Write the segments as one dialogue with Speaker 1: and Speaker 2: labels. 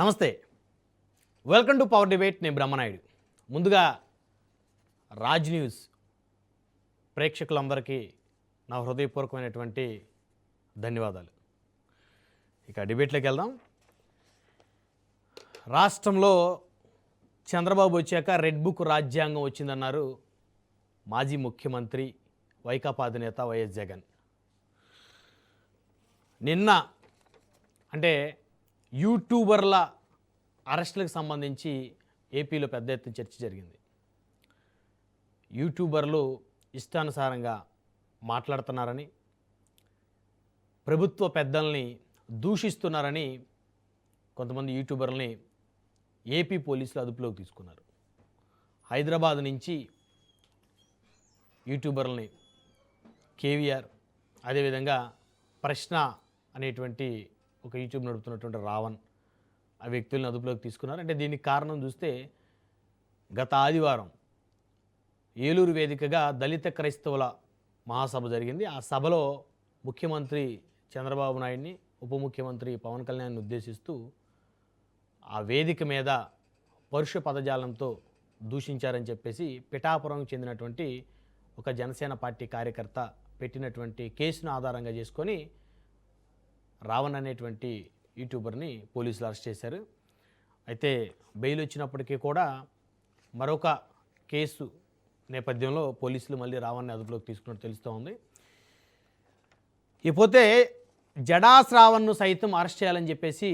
Speaker 1: నమస్తే, welcome to power debate. నేను బ్రహ్మనాయుడు. ముందుగా రాజ్ న్యూస్ ప్రేక్షకులందరికీ నా హృదయపూర్వకమైనటువంటి ధన్యవాదాలు. ఇక డిబేట్లోకి వెళ్దాం. రాష్ట్రంలో చంద్రబాబు వచ్చాక రెడ్ బుక్ రాజ్యాంగం వచ్చిందన్నారు మాజీ ముఖ్యమంత్రి వైకాపా అధినేత వైఎస్ జగన్. నిన్న అంటే యూట్యూబర్ల అరెస్టులకు సంబంధించి ఏపీలో పెద్ద ఎత్తున చర్చ జరిగింది. యూట్యూబర్లు ఇష్టానుసారంగా మాట్లాడుతున్నారని, ప్రభుత్వ పెద్దల్ని దూషిస్తున్నారని కొంతమంది యూట్యూబర్లని ఏపీ పోలీసులు అదుపులోకి తీసుకున్నారు. హైదరాబాద్ నుంచి యూట్యూబర్లని కేవీఆర్, అదేవిధంగా ప్రశ్న అనేటువంటి ఒక యూట్యూబ్ నడుపుతున్నటువంటి రావణ్, ఆ వ్యక్తులను అదుపులోకి తీసుకున్నారు. అంటే దీనికి కారణం చూస్తే గత ఆదివారం ఏలూరు వేదికగా దళిత క్రైస్తవుల మహాసభ జరిగింది. ఆ సభలో ముఖ్యమంత్రి చంద్రబాబు నాయుడిని, ఉప ముఖ్యమంత్రి పవన్ కళ్యాణ్ని ఉద్దేశిస్తూ ఆ వేదిక మీద పరుష పదజాలంతో దూషించారని చెప్పేసి పిఠాపురంకు చెందినటువంటి ఒక జనసేన పార్టీ కార్యకర్త పెట్టినటువంటి కేసును ఆధారంగా చేసుకొని రావణ్ అనేటువంటి యూట్యూబర్ని పోలీసులు అరెస్ట్ చేశారు. అయితే బెయిల్ వచ్చినప్పటికీ కూడా మరొక కేసు నేపథ్యంలో పోలీసులు మళ్ళీ రావణ్ని అదుపులోకి తీసుకున్నట్టు తెలుస్తూ ఉంది. ఇకపోతే జడా శ్రావణ్ను సైతం అరెస్ట్ చేయాలని చెప్పేసి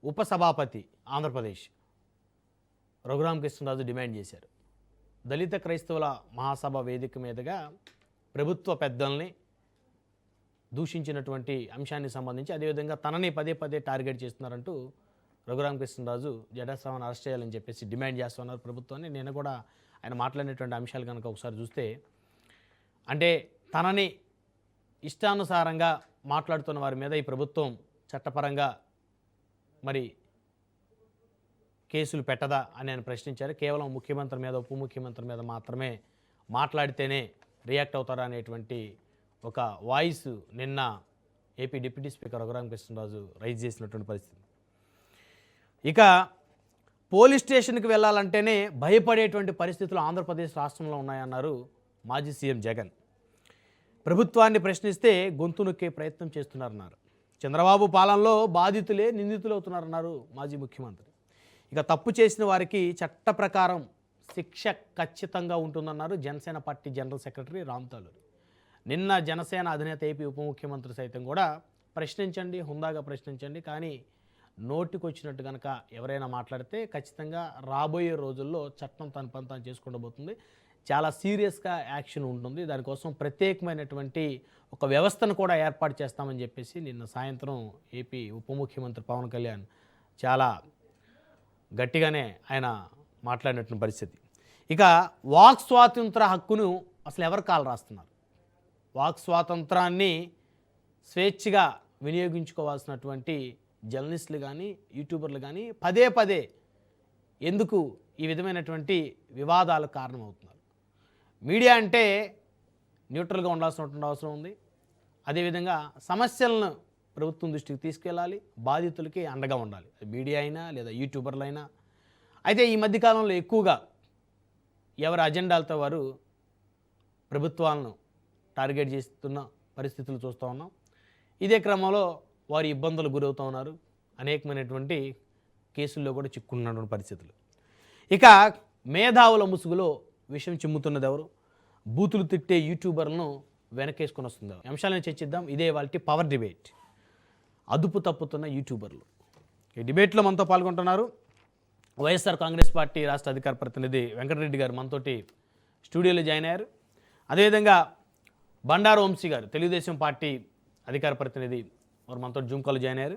Speaker 1: ఉపసభాపతి ఆంధ్రప్రదేశ్ రఘురామకృష్ణరాజు డిమాండ్ చేశారు. దళిత క్రైస్తవుల మహాసభ వేదిక మీదుగా ప్రభుత్వ పెద్దల్ని దూషించినటువంటి అంశానికి సంబంధించి, అదేవిధంగా తనని పదే పదే టార్గెట్ చేస్తున్నారంటూ రఘురామకృష్ణరాజు జడా శ్రావణ్ అరెస్ట్ చేయాలని చెప్పేసి డిమాండ్ చేస్తున్నారు ప్రభుత్వాన్ని. నేను కూడా ఆయన మాట్లాడినటువంటి అంశాలు కనుక ఒకసారి చూస్తే, అంటే తనని ఇష్టానుసారంగా మాట్లాడుతున్న వారి మీద ఈ ప్రభుత్వం చట్టపరంగా మరి కేసులు పెట్టదా అని ఆయన ప్రశ్నించారు. కేవలం ముఖ్యమంత్రి మీద, ఉప ముఖ్యమంత్రి మీద మాత్రమే మాట్లాడితేనే రియాక్ట్ అవుతారా అనేటువంటి ఒక వాయిస్ నిన్న AP deputy speaker Raghurama Krishna Raju raise చేసినటువంటి పరిస్థితి. ఇక పోలీస్ స్టేషన్కి వెళ్ళాలంటేనే భయపడేటువంటి పరిస్థితులు ఆంధ్రప్రదేశ్ రాష్ట్రంలో ఉన్నాయన్నారు మాజీ సీఎం జగన్. ప్రభుత్వాన్ని ప్రశ్నిస్తే గొంతు నొక్కే ప్రయత్నం చేస్తున్నారన్నారు. చంద్రబాబు పాలనలో బాధితులే నిందితులు అవుతున్నారన్నారు మాజీ ముఖ్యమంత్రి. ఇక తప్పు చేసిన వారికి చట్ట ప్రకారం శిక్ష ఖచ్చితంగా ఉంటుందన్నారు Janasena party general secretary Ram Taluri. నిన్న జనసేన అధినేత ఏపీ ఉప ముఖ్యమంత్రి సైతం కూడా ప్రశ్నించండి, హుందాగా ప్రశ్నించండి, కానీ నోటికి వచ్చినట్టు కనుక ఎవరైనా మాట్లాడితే ఖచ్చితంగా రాబోయే రోజుల్లో చట్టం తన పని తాను చేసుకుంటబోతుంది, చాలా సీరియస్గా యాక్షన్ ఉంటుంది, దానికోసం ప్రత్యేకమైనటువంటి ఒక వ్యవస్థను కూడా ఏర్పాటు చేస్తామని చెప్పేసి నిన్న సాయంత్రం ఏపీ ఉప ముఖ్యమంత్రి పవన్ కళ్యాణ్ చాలా గట్టిగానే ఆయన మాట్లాడినటువంటి పరిస్థితి. ఇక వాక్ స్వాతంత్ర హక్కును అసలు ఎవరు కాలు రాస్తున్నారు? వాక్ స్వాతంత్రాన్ని స్వేచ్ఛగా వినియోగించుకోవాల్సినటువంటి జర్నలిస్టులు కానీ, యూట్యూబర్లు కానీ పదే పదే ఎందుకు ఈ విధమైనటువంటి వివాదాలకు కారణమవుతున్నారు? మీడియా అంటే న్యూట్రల్గా ఉండాల్సినటువంటి అవసరం ఉంది. అదేవిధంగా సమస్యలను ప్రభుత్వం దృష్టికి తీసుకెళ్ళాలి, బాధితులకి అండగా ఉండాలి, మీడియా అయినా లేదా యూట్యూబర్లు అయినా. అయితే ఈ మధ్యకాలంలో ఎక్కువగా ఎవరి అజెండాలతో వారు ప్రభుత్వాలను టార్గెట్ చేస్తున్న పరిస్థితులు చూస్తూ ఉన్నాం. ఇదే క్రమంలో వారు ఇబ్బందులు గురవుతూ ఉన్నారు, అనేకమైనటువంటి కేసుల్లో కూడా చిక్కున్నటువంటి పరిస్థితులు. ఇక మేధావుల ముసుగులో విషయం చిమ్ముతున్నది ఎవరు? బూతులు తిట్టే యూట్యూబర్లను వెనకేసుకొని వస్తుంది. అంశాలను చర్చిద్దాం. ఇదే వాళ్ళకి పవర్ డిబేట్. అదుపు తప్పుతున్న యూట్యూబర్లు. ఈ డిబేట్లో మనతో పాల్గొంటున్నారు వైఎస్ఆర్ కాంగ్రెస్ పార్టీ రాష్ట్ర అధికార ప్రతినిధి వెంకటరెడ్డి గారు మనతోటి స్టూడియోలో జాయిన్ అయ్యారు. అదేవిధంగా బండారు వంశీ గారు తెలుగుదేశం పార్టీ అధికార ప్రతినిధి వారు మనతో జూమ్ కాల్ జాయిన్ అయ్యారు.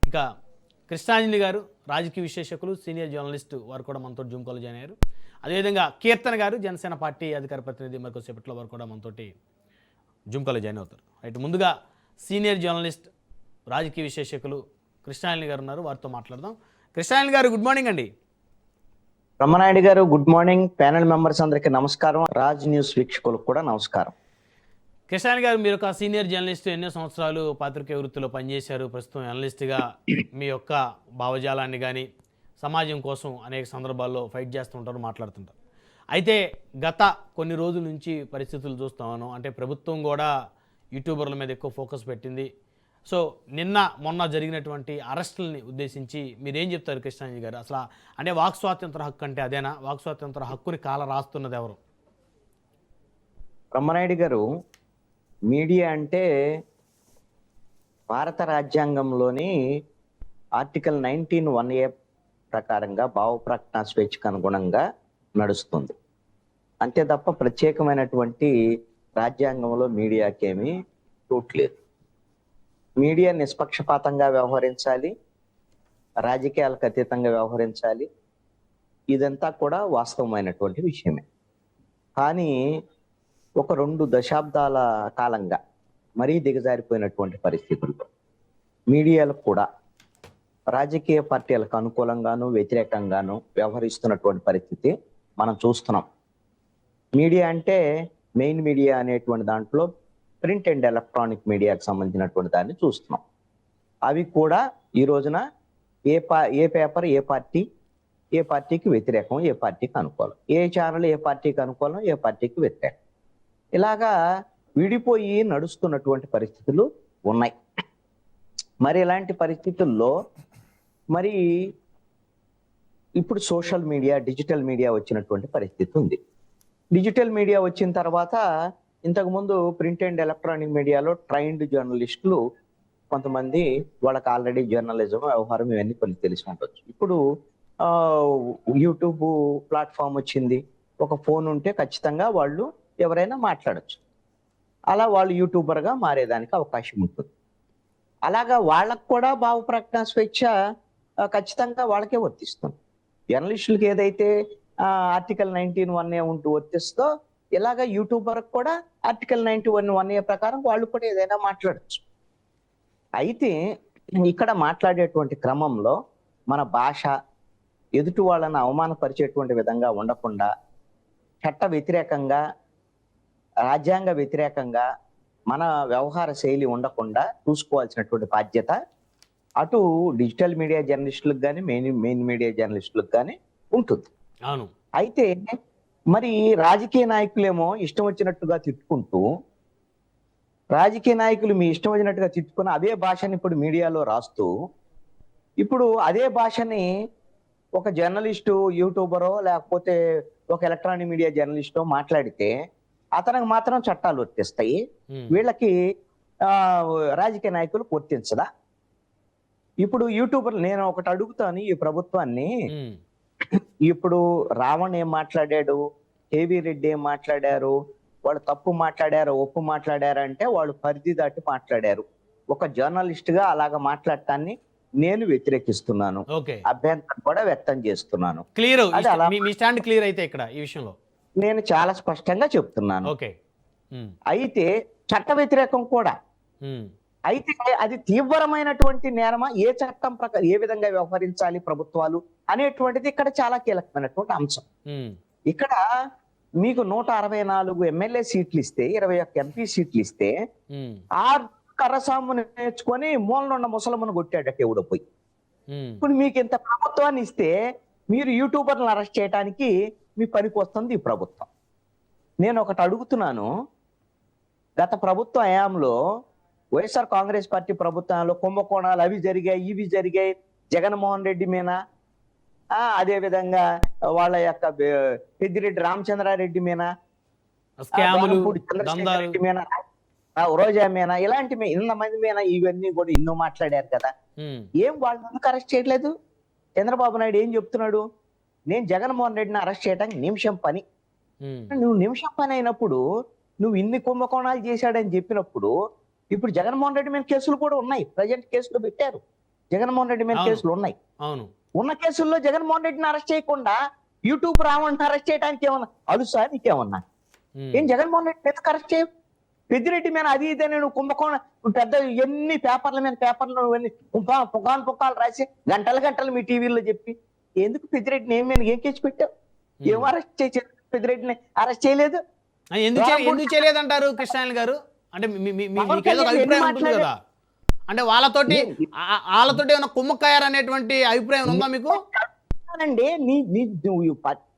Speaker 1: ఇక కృష్ణాంజలి గారు రాజకీయ విశ్లేషకులు, సీనియర్ జర్నలిస్ట్, వారు కూడా మనతో జూమ్ కాల్ జాయిన్ అయ్యారు. అదేవిధంగా కీర్తన గారు జనసేన పార్టీ అధికార ప్రతినిధి, మరికొద్దిసేపట్లో వారు కూడా మనతోటి జూమ్ కాల్ జాయిన్ అవుతారు. రైట్, ముందుగా సీనియర్ జర్నలిస్ట్, రాజకీయ విశ్లేషకులు కృష్ణాంజలి గారు ఉన్నారు, వారితో మాట్లాడదాం. కృష్ణాంజలి గారు గుడ్ మార్నింగ్ అండి.
Speaker 2: బ్రహ్మనాయుడు గారు గుడ్ మార్నింగ్. ప్యానెల్ మెంబర్స్ అందరికీ నమస్కారం. రాజ్ న్యూస్ వీక్షకులకు కూడా నమస్కారం.
Speaker 1: కృష్ణాని గారు, మీరు ఒక సీనియర్ జర్నలిస్ట్, ఎన్నో సంవత్సరాలు పాత్రికేయ వృత్తిలో పనిచేశారు. ప్రస్తుతం అనలిస్ట్గా మీ యొక్క భావజాలాన్ని కానీ సమాజం కోసం అనేక సందర్భాల్లో ఫైట్ చేస్తుంటారు, మాట్లాడుతుంటారు. అయితే గత కొన్ని రోజుల నుంచి పరిస్థితులు చూస్తాను, అంటే ప్రభుత్వం కూడా యూట్యూబర్ల మీద ఎక్కువ ఫోకస్ పెట్టింది. సో నిన్న మొన్న జరిగినటువంటి అరెస్టులని ఉద్దేశించి మీరేం చెప్తారు కృష్ణాంజీ గారు? అసలు అంటే వాక్ స్వాతంత్ర హక్కు అంటే అదేనా? వాక్ స్వాతంత్ర హక్కుని కాల రాస్తున్నది ఎవరు?
Speaker 2: బ్రహ్మనాయుడు గారు, మీడియా అంటే భారత రాజ్యాంగంలోని ఆర్టికల్ 19(1)A ప్రకారంగా భావ ప్రకటన స్వేచ్ఛకు అనుగుణంగా నడుస్తుంది. అంతే తప్ప ప్రత్యేకమైనటువంటి రాజ్యాంగంలో మీడియాకేమీ చోటు లేదు. మీడియా నిష్పక్షపాతంగా వ్యవహరించాలి, రాజకీయాలకు అతీతంగా వ్యవహరించాలి. ఇదంతా కూడా వాస్తవమైనటువంటి విషయమే. కానీ ఒక 2 దశాబ్దాల కాలంగా మరీ దిగజారిపోయినటువంటి పరిస్థితుల్లో మీడియాలు కూడా రాజకీయ పార్టీలకు అనుకూలంగాను వ్యతిరేకంగాను వ్యవహరిస్తున్నటువంటి పరిస్థితి మనం చూస్తున్నాం. మీడియా అంటే మెయిన్ మీడియా అనేటువంటి దాంట్లో ప్రింట్ అండ్ ఎలక్ట్రానిక్ మీడియాకి సంబంధించినటువంటి దాన్ని చూస్తున్నాం. అవి కూడా ఈ రోజున ఏ పేపర్ ఏ పార్టీకి వ్యతిరేకం, ఏ పార్టీకి అనుకూలం, ఏ ఛానల్ ఏ పార్టీకి అనుకూలం, ఏ పార్టీకి వ్యతిరేకం, ఇలాగా విడిపోయి నడుస్తున్నటువంటి పరిస్థితులు ఉన్నాయి. మరి ఇలాంటి పరిస్థితుల్లో మరి ఇప్పుడు సోషల్ మీడియా, డిజిటల్ మీడియా వచ్చినటువంటి పరిస్థితి ఉంది. డిజిటల్ మీడియా వచ్చిన తర్వాత ఇంతకుముందు ప్రింట్ అండ్ ఎలక్ట్రానిక్ మీడియాలో ట్రైన్డ్ జర్నలిస్టులు కొంతమంది, వాళ్ళకి ఆల్రెడీ జర్నలిజం వ్యవహారం ఇవన్నీ కొన్ని తెలిసి ఉండొచ్చు. ఇప్పుడు యూట్యూబ్ ప్లాట్ఫామ్ వచ్చింది. ఒక ఫోన్ ఉంటే ఖచ్చితంగా వాళ్ళు ఎవరైనా మాట్లాడచ్చు. అలా వాళ్ళు యూట్యూబర్గా మారేదానికి అవకాశం ఉంటుంది. అలాగా వాళ్ళకు కూడా భావ ప్రకటన స్వేచ్ఛ ఖచ్చితంగా వాళ్ళకే వర్తిస్తుంది. జర్నలిస్టులకి ఏదైతే ఆర్టికల్ 19(1)A ఉంటూ వర్తిస్తో, ఇలాగ యూట్యూబర్ కూడా ఆర్టికల్ 19(1)A ప్రకారం వాళ్ళు కూడా ఏదైనా మాట్లాడచ్చు. అయితే ఇక్కడ మాట్లాడేటువంటి క్రమంలో మన భాష ఎదుటి వాళ్ళని అవమానపరిచేటువంటి విధంగా ఉండకుండా, చట్ట వ్యతిరేకంగా, రాజ్యాంగ వ్యతిరేకంగా మన వ్యవహార శైలి ఉండకుండా చూసుకోవాల్సినటువంటి బాధ్యత అటు డిజిటల్ మీడియా జర్నలిస్టులకు కానీ మెయిన్ మీడియా జర్నలిస్టులకు కానీ ఉంటుంది.
Speaker 1: అవును.
Speaker 2: అయితే మరి రాజకీయ నాయకులేమో ఇష్టం వచ్చినట్టుగా తిట్టుకుంటూ, రాజకీయ నాయకులు మీ ఇష్టం వచ్చినట్టుగా తిట్టుకుని అదే భాషని ఇప్పుడు మీడియాలో రాస్తూ, ఇప్పుడు అదే భాషని ఒక జర్నలిస్టు, యూట్యూబరో లేకపోతే ఒక ఎలక్ట్రానిక్ మీడియా జర్నలిస్టో మాట్లాడితే అతనికి మాత్రం చట్టాలు వర్తిస్తాయి, వీళ్ళకి రాజకీయ నాయకులు వర్తించదా? ఇప్పుడు యూట్యూబర్లు, నేను ఒకటి అడుగుతాను ఈ ప్రభుత్వాన్ని, ఇప్పుడు రావణ్ ఏం మాట్లాడాడు, కేవీ రెడ్డి ఏం మాట్లాడారు, వాళ్ళు తప్పు మాట్లాడారు, ఒప్పు మాట్లాడారు అంటే వాళ్ళు పరిధి దాటి మాట్లాడారు. ఒక జర్నలిస్ట్ గా అలాగ మాట్లాడటాన్ని నేను వ్యతిరేకిస్తున్నాను, అభ్యంతరం కూడా వ్యక్తం చేస్తున్నాను.
Speaker 1: క్లియర్, మీ స్టాండ్ క్లియర్ అయితే ఇక్కడ ఈ విషయంలో
Speaker 2: నేను చాలా స్పష్టంగా చెప్తున్నాను. అయితే చట్ట వ్యతిరేకం కూడా, అయితే అది తీవ్రమైనటువంటి నేరమా, ఏ చట్టం ప్రకారం ఏ విధంగా వ్యవహరించాలి ప్రభుత్వాలు అనేటువంటిది ఇక్కడ చాలా కీలకమైనటువంటి అంశం. ఇక్కడ మీకు 164 ఎమ్మెల్యే సీట్లు ఇస్తే, 21 ఎంపీ సీట్లు ఇస్తే, ఆ కర్రసాము నేర్చుకొని మూలనున్న ముసలమ్మను కొట్టాడట ఎవడో పోయి. ఇప్పుడు మీకు ఇంత ప్రభుత్వాన్ని ఇస్తే మీరు యూట్యూబర్లను అరెస్ట్ చేయడానికి మీ పనికి వస్తుంది ఈ ప్రభుత్వం. నేను ఒకటి అడుగుతున్నాను, గత ప్రభుత్వ హయాంలో వైఎస్ఆర్ కాంగ్రెస్ పార్టీ ప్రభుత్వంలో కుంభకోణాలు అవి జరిగాయి, ఇవి జరిగాయి, జగన్మోహన్ రెడ్డి మీద, అదే విధంగా వాళ్ళ యొక్క పెద్దిరెడ్డి రామచంద్రారెడ్డి మీద, చంద్రశేఖర్ మీద, రోజా మీద, ఇలాంటి ఇంతమంది మీద ఇవన్నీ కూడా ఎన్నో మాట్లాడారు కదా. ఏం వాళ్ళు ఎందుకు అరెస్ట్ చేయట్లేదు? చంద్రబాబు నాయుడు ఏం చెప్తున్నాడు, నేను జగన్మోహన్ రెడ్డిని అరెస్ట్ చేయడానికి నిమిషం పని. నువ్వు నిమిషం పని అయినప్పుడు, నువ్వు ఇన్ని కుంభకోణాలు చేశాడని చెప్పినప్పుడు, ఇప్పుడు జగన్మోహన్ రెడ్డి మీద కేసులు కూడా ఉన్నాయి, ప్రజెంట్ కేసులు పెట్టారు, జగన్మోహన్ రెడ్డి మీద కేసులు ఉన్నాయి. ఉన్న కేసుల్లో జగన్మోహన్ రెడ్డిని అరెస్ట్ చేయకుండా యూట్యూబ్ రావణ్ని అరెస్ట్ చేయడానికి ఏమన్నా అలుసా నీకేమన్నా? ఏం జగన్మోహన్ రెడ్డి ఎందుకు అరెస్ట్ చేయవు? పెద్దిరెడ్డి మీద అది ఇదే నువ్వు కుంభకోణం పెద్ద ఎన్ని పేపర్ల మీద పేపర్లు పుకాలు రాసి గంటలు మీ టీవీలో చెప్పి, ఎందుకు పెద్దిరెడ్డిని ఏం కేసు పెట్టావు? ఏం అరెస్ట్ చేసి పెద్దిరెడ్డిని అరెస్ట్ చేయలేదు?
Speaker 1: ఎందుకు చేయలేదంటారు కృష్ణాయన్ గారు? అంటే మీకేదో అభిప్రాయం ఉంటుంది కదా, అంటే వాళ్ళతోటి ఏమైనా కుమ్మక్కయ్యారనేటువంటి అభిప్రాయం ఉందా మీకు?
Speaker 2: అండి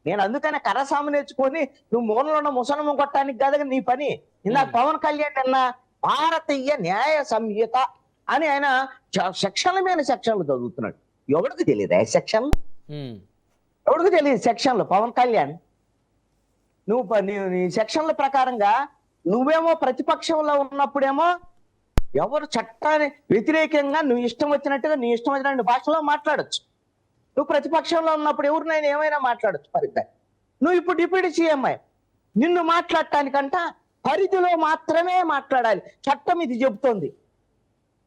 Speaker 2: నేను అందుకనే కరసాము నేర్చుకొని నువ్వు మూలలో ఉన్న ముసలమ్మ కొట్టడానికి కాదు నీ పని. ఇందాక పవన్ కళ్యాణ్ అన్న భారతీయ న్యాయ సంహిత అని ఆయన సెక్షన్ల మీద సెక్షన్లు చదువుతున్నాడు. ఎవరికి తెలియదు ఆ సెక్షన్లు, ఎవరికి తెలియదు సెక్షన్లు. పవన్ కళ్యాణ్ నీ సెక్షన్ల ప్రకారంగా నువ్వేమో ప్రతిపక్షంలో ఉన్నప్పుడేమో ఎవరు చట్టాన్ని వ్యతిరేకంగా నువ్వు ఇష్టం వచ్చినట్టుగా నీ ఇష్టం వచ్చినట్టు భాషలో మాట్లాడొచ్చు. నువ్వు ప్రతిపక్షంలో ఉన్నప్పుడు ఎవరినైనా ఏమైనా మాట్లాడచ్చు పరిధి. నువ్వు ఇప్పుడు డిప్యూటీ సీఎం నిన్ను మాట్లాడటానికంట పరిధిలో మాత్రమే మాట్లాడాలి. చట్టం ఇది చెబుతోంది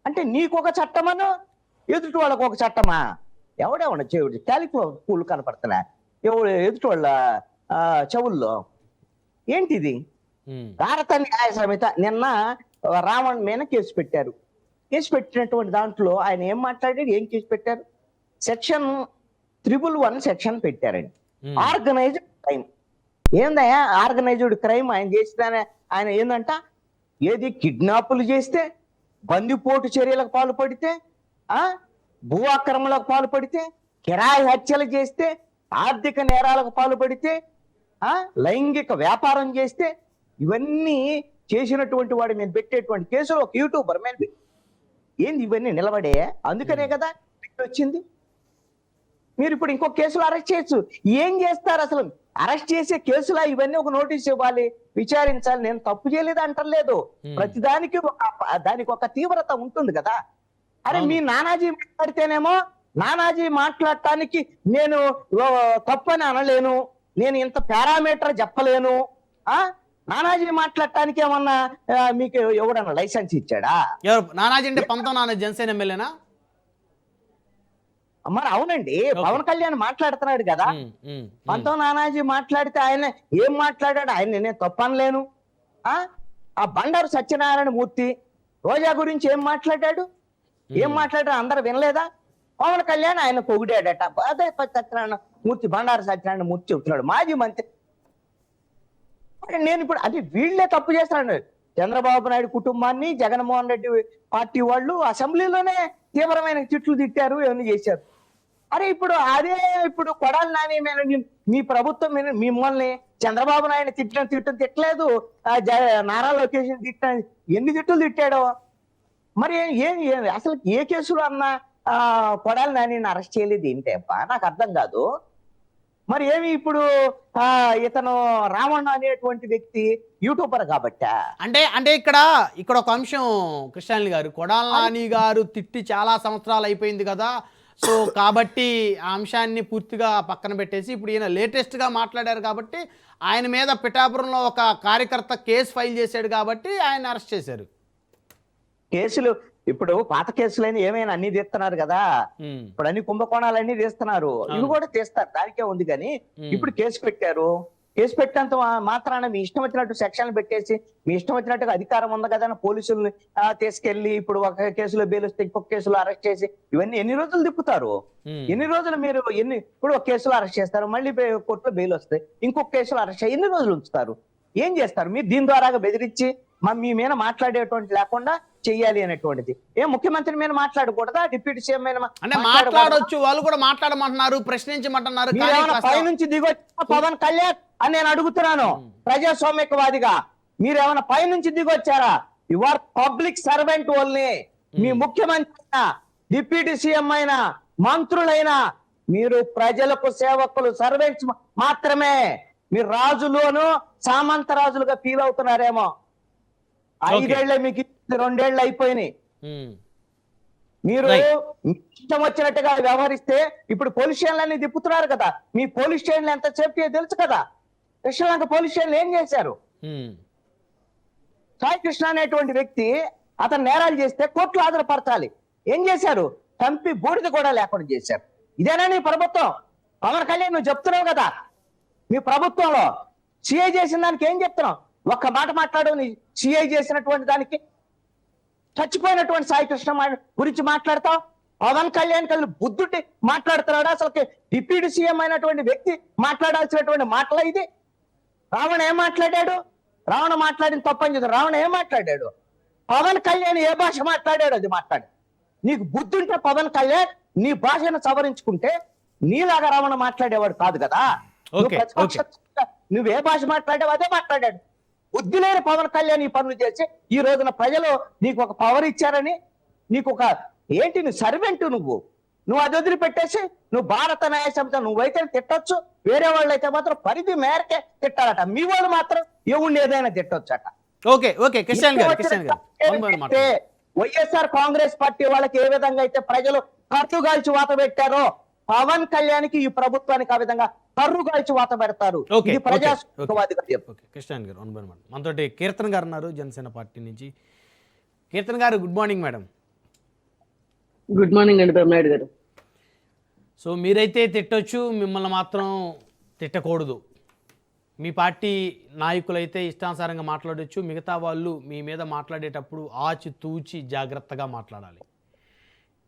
Speaker 2: అంటే నీకు ఒక చట్టమను ఎదుటి వాళ్ళకు ఒక చట్టమా? ఎవడేమన్నా చెవుడు క్యాలిక్యులో పూలు కనపడుతున్నా ఎవడు ఎదుటి వాళ్ళ చెవుల్లో ఏంటిది? భారత న్యాయ సంహిత నిన్న రావణ్ మీద కేసు పెట్టారు. కేసు పెట్టినటువంటి దాంట్లో ఆయన ఏం మాట్లాడాడు, ఏం కేసు పెట్టారు? సెక్షన్ 111 సెక్షన్ పెట్టారండి. Organised crime. ఏందయ్యా ఆర్గనైజ్డ్ క్రైమ్? ఆయన చేసిన ఆయన ఏందంట, ఏది కిడ్నాపులు చేస్తే, బందిపోటు చర్యలకు పాల్పడితే, భూ ఆక్రమణలకు పాల్పడితే, కిరాయి హత్యలు చేస్తే, ఆర్థిక నేరాలకు పాల్పడితే, లైంగిక వ్యాపారం చేస్తే, ఇవన్నీ చేసినటువంటి వాడి మీద పెట్టేటువంటి కేసులు ఒక యూట్యూబర్ మీద ఏంది ఇవన్నీ నిలబడే? అందుకనే కదా వచ్చింది. మీరు ఇప్పుడు ఇంకో కేసులు అరెస్ట్ చేయొచ్చు. ఏం చేస్తారు అసలు? అరెస్ట్ చేసే కేసులా ఇవన్నీ? ఒక నోటీస్ ఇవ్వాలి, విచారించాలి. నేను తప్పు చేయలేదు అంటలేదు. ప్రతిదానికి దానికి ఒక తీవ్రత ఉంటుంది కదా. అరే మీ నానాజీ మాట్లాడితేనేమో నానాజీ మాట్లాడటానికి నేను తప్పని అనలేను, నేను ఇంత పారామీటర్ చెప్పలేను. నానాజీ మాట్లాడటానికి ఏమన్నా మీకు ఎవడన్నా లైసెన్స్ ఇచ్చాడా?
Speaker 1: నానాజీ అంటే పంతం నానాజీ జనసేన ఎమ్మెల్యేనా?
Speaker 2: మరి అవునండి, పవన్ కళ్యాణ్ మాట్లాడుతున్నాడు కదా. పంతం నానాజీ మాట్లాడితే ఆయన ఏం మాట్లాడాడు? ఆయన నేను తప్పనలేను. ఆ బండారు సత్యనారాయణ మూర్తి రోజా గురించి ఏం మాట్లాడాడు? ఏం మాట్లాడాడు అందరు వినలేదా? పవన్ కళ్యాణ్ ఆయన పొగిడాడట. అదే సత్యనారాయణ మూర్తి, బండారు సత్యనారాయణ మూర్తి చెబుతున్నాడు, మాజీ మంత్రి. నేను ఇప్పుడు అది వీళ్ళే తప్పు చేస్తున్నాడు. చంద్రబాబు నాయుడు కుటుంబాన్ని, జగన్మోహన్ రెడ్డి పార్టీ వాళ్ళు అసెంబ్లీలోనే తీవ్రమైన తిట్లు తిట్టారు, ఇవన్నీ చేశారు. అరే ఇప్పుడు కొడాలి నాని మీద మీ ప్రభుత్వం మీద మిమ్మల్ని చంద్రబాబు నాయుడు తిట్టలేదు, నారా లోకేష్ ఎన్ని తిట్టులు తిట్టాడో. మరి అసలు ఏ కేసులో అన్నా కొడాలి నాని అరెస్ట్ చేయలేదు ఏంటప్ప? నాకు అర్థం కాదు. మరి ఏమి ఇప్పుడు ఇతను రావణ్ అనేటువంటి వ్యక్తి యూట్యూబర్ కాబట్టా?
Speaker 1: అంటే ఇక్కడ ఒక అంశం కృష్ణాని గారు, కొడాలి నాని గారు తిట్టి చాలా సంవత్సరాలు అయిపోయింది కదా. సో కాబట్టి ఆ అంశాన్ని పూర్తిగా పక్కన పెట్టేసి ఇప్పుడు ఈయన లేటెస్ట్గా మాట్లాడారు కాబట్టి ఆయన మీద పిఠాపురంలో ఒక కార్యకర్త కేసు ఫైల్ చేశాడు కాబట్టి ఆయన అరెస్ట్ చేశారు.
Speaker 2: కేసులు ఇప్పుడు పాత కేసులైనా ఏమైనా అన్ని తీస్తున్నారు కదా. ఇప్పుడు అన్ని కుంభకోణాలన్నీ తీస్తున్నారు, ఇవి కూడా తీస్తారు, దానికే ఉంది. కానీ ఇప్పుడు కేసు పెట్టారు. కేసు పెట్టినంత మాత్రాన మీ ఇష్టం వచ్చినట్టు సెక్షన్లు పెట్టేసి మీ ఇష్టం వచ్చినట్టుగా అధికారం ఉంది కదా పోలీసుల్ని తీసుకెళ్లి ఇప్పుడు ఒక కేసులో బెయిల్ వస్తే ఇంకొక కేసులో అరెస్ట్ చేసి ఇవన్నీ ఎన్ని రోజులు తిప్పుతారు? ఎన్ని రోజులు మీరు ఇప్పుడు ఒక కేసులో అరెస్ట్ చేస్తారు, మళ్ళీ కోర్టులో బెయిల్ వస్తాయి, ఇంకొక కేసులో అరెస్ట్ ఎన్ని రోజులు ఉంచుతారు? ఏం చేస్తారు? మీరు దీని ద్వారా బెదిరించి మీ మీద మాట్లాడేటువంటి లేకుండా చెయ్యాలి అనేటువంటిది. ముఖ్యమంత్రి మీద మాట్లాడకూడదా? డిప్యూటీ సీఎం మీద
Speaker 1: మాట్లాడొచ్చు, వాళ్ళు కూడా మాట్లాడమంటున్నారు, ప్రశ్నించమంటున్నారు.
Speaker 2: పైనుంచి దిగొచ్చా పవన్ కళ్యాణ్ అని నేను అడుగుతున్నాను ప్రజాస్వామ్యవాదిగా. మీరేమైనా పైనుంచి దిగొచ్చారా? You are public servant only. మీ ముఖ్యమంత్రి అయినా, డిప్యూటీ సీఎం అయినా, మంత్రులైనా మీరు ప్రజలకు సేవకులు, సర్వెంట్స్ మాత్రమే. మీరు రాజులోను సామంత రాజులుగా ఫీల్ అవుతున్నారేమో. 5 ఏళ్లే మీకు, 2 ఏళ్ళు అయిపోయినాయి. మీరు ఇష్టం వచ్చినట్టుగా వ్యవహరిస్తే ఇప్పుడు పోలీస్ స్టేషన్లన్నీ తిప్పుతున్నారు కదా. మీ పోలీస్ స్టేషన్లు ఎంత సేఫ్టీ తెలుసు కదా. కృష్ణలంక పోలీస్ స్టేషన్లు ఏం చేశారు? సాయి కృష్ణ అనేటువంటి వ్యక్తి అతను నేరాలు చేస్తే కోర్టులో హాజరుపరచాలి. ఏం చేశారు? చంపి బూడిద కూడా లేకుండా చేశారు. ఇదేనా నీ ప్రభుత్వం? పవన్ కళ్యాణ్ నువ్వు చెప్తున్నావు కదా, మీ ప్రభుత్వంలో సిఐ చేసిన దానికి ఏం చెప్తున్నావు? ఒక్క మాట మాట్లాడు. నీ సిఐ చేసినటువంటి దానికి చచ్చిపోయినటువంటి సాయి కృష్ణ గురించి మాట్లాడతావు. పవన్ కళ్యాణ్ కళ్ళు బుద్ధుటి మాట్లాడుతున్నాడు. అసలు డిప్యూటీ సీఎం అయినటువంటి వ్యక్తి మాట్లాడాల్సినటువంటి మాటల ఇది. రావణ్ ఏం మాట్లాడాడు? రావణ మాట్లాడిన తప్పని చెప్తారు. రావణ ఏం మాట్లాడాడు? పవన్ కళ్యాణ్ ఏ భాష మాట్లాడాడు అది మాట్లాడు. నీకు బుద్ధి ఉంటే పవన్ కళ్యాణ్ నీ భాషను సవరించుకుంటే నీలాగా రావణ మాట్లాడేవాడు కాదు కదా. నువ్వే భాష మాట్లాడావు అదే మాట్లాడాడు. బుద్ధి లేని పవన్ కళ్యాణ్ ఈ పనులు చేసి ఈ రోజున ప్రజలు నీకు ఒక పవర్ ఇచ్చారని, నీకు ఒక ఏంటి, నువ్వు సర్వెంట్, నువ్వు అది వదిలిపెట్టేసి నువ్వు భారత న్యాయ సంస్థ నువ్వైతే తిట్టొచ్చు, వేరే వాళ్ళు అయితే మాత్రం పరిధి మేరకే తిట్టాలట. మీ వాళ్ళు మాత్రం ఎవరిని ఏదైనా తిట్టొచ్చట. వైఎస్ఆర్ కాంగ్రెస్ పార్టీ వాళ్ళకి ఏ విధంగా అయితే ప్రజలు కర్రుగాల్చి వాత పెట్టారో పవన్ కళ్యాణ్ కి ఈ ప్రభుత్వానికి ఆ విధంగా కర్రుగాల్చి వాత పెడతారు. ఇది ప్రజాస్వామ్యవాదిగా చెప్తారు.
Speaker 1: కృష్ణాన్ గారు మనతోటి కీర్తన్ గారు ఉన్నారు జనసేన పార్టీ నుంచి. కీర్తన్ గారు good morning madam.
Speaker 3: Good morning అండి బ్రహ్మనాయుడు గారు.
Speaker 1: సో మీరైతే తిట్టొచ్చు, మిమ్మల్ని మాత్రం తిట్టకూడదు. మీ పార్టీ నాయకులైతే ఇష్టానుసారంగా మాట్లాడొచ్చు, మిగతా వాళ్ళు మీ మీద మాట్లాడేటప్పుడు ఆచి తూచి జాగ్రత్తగా మాట్లాడాలి.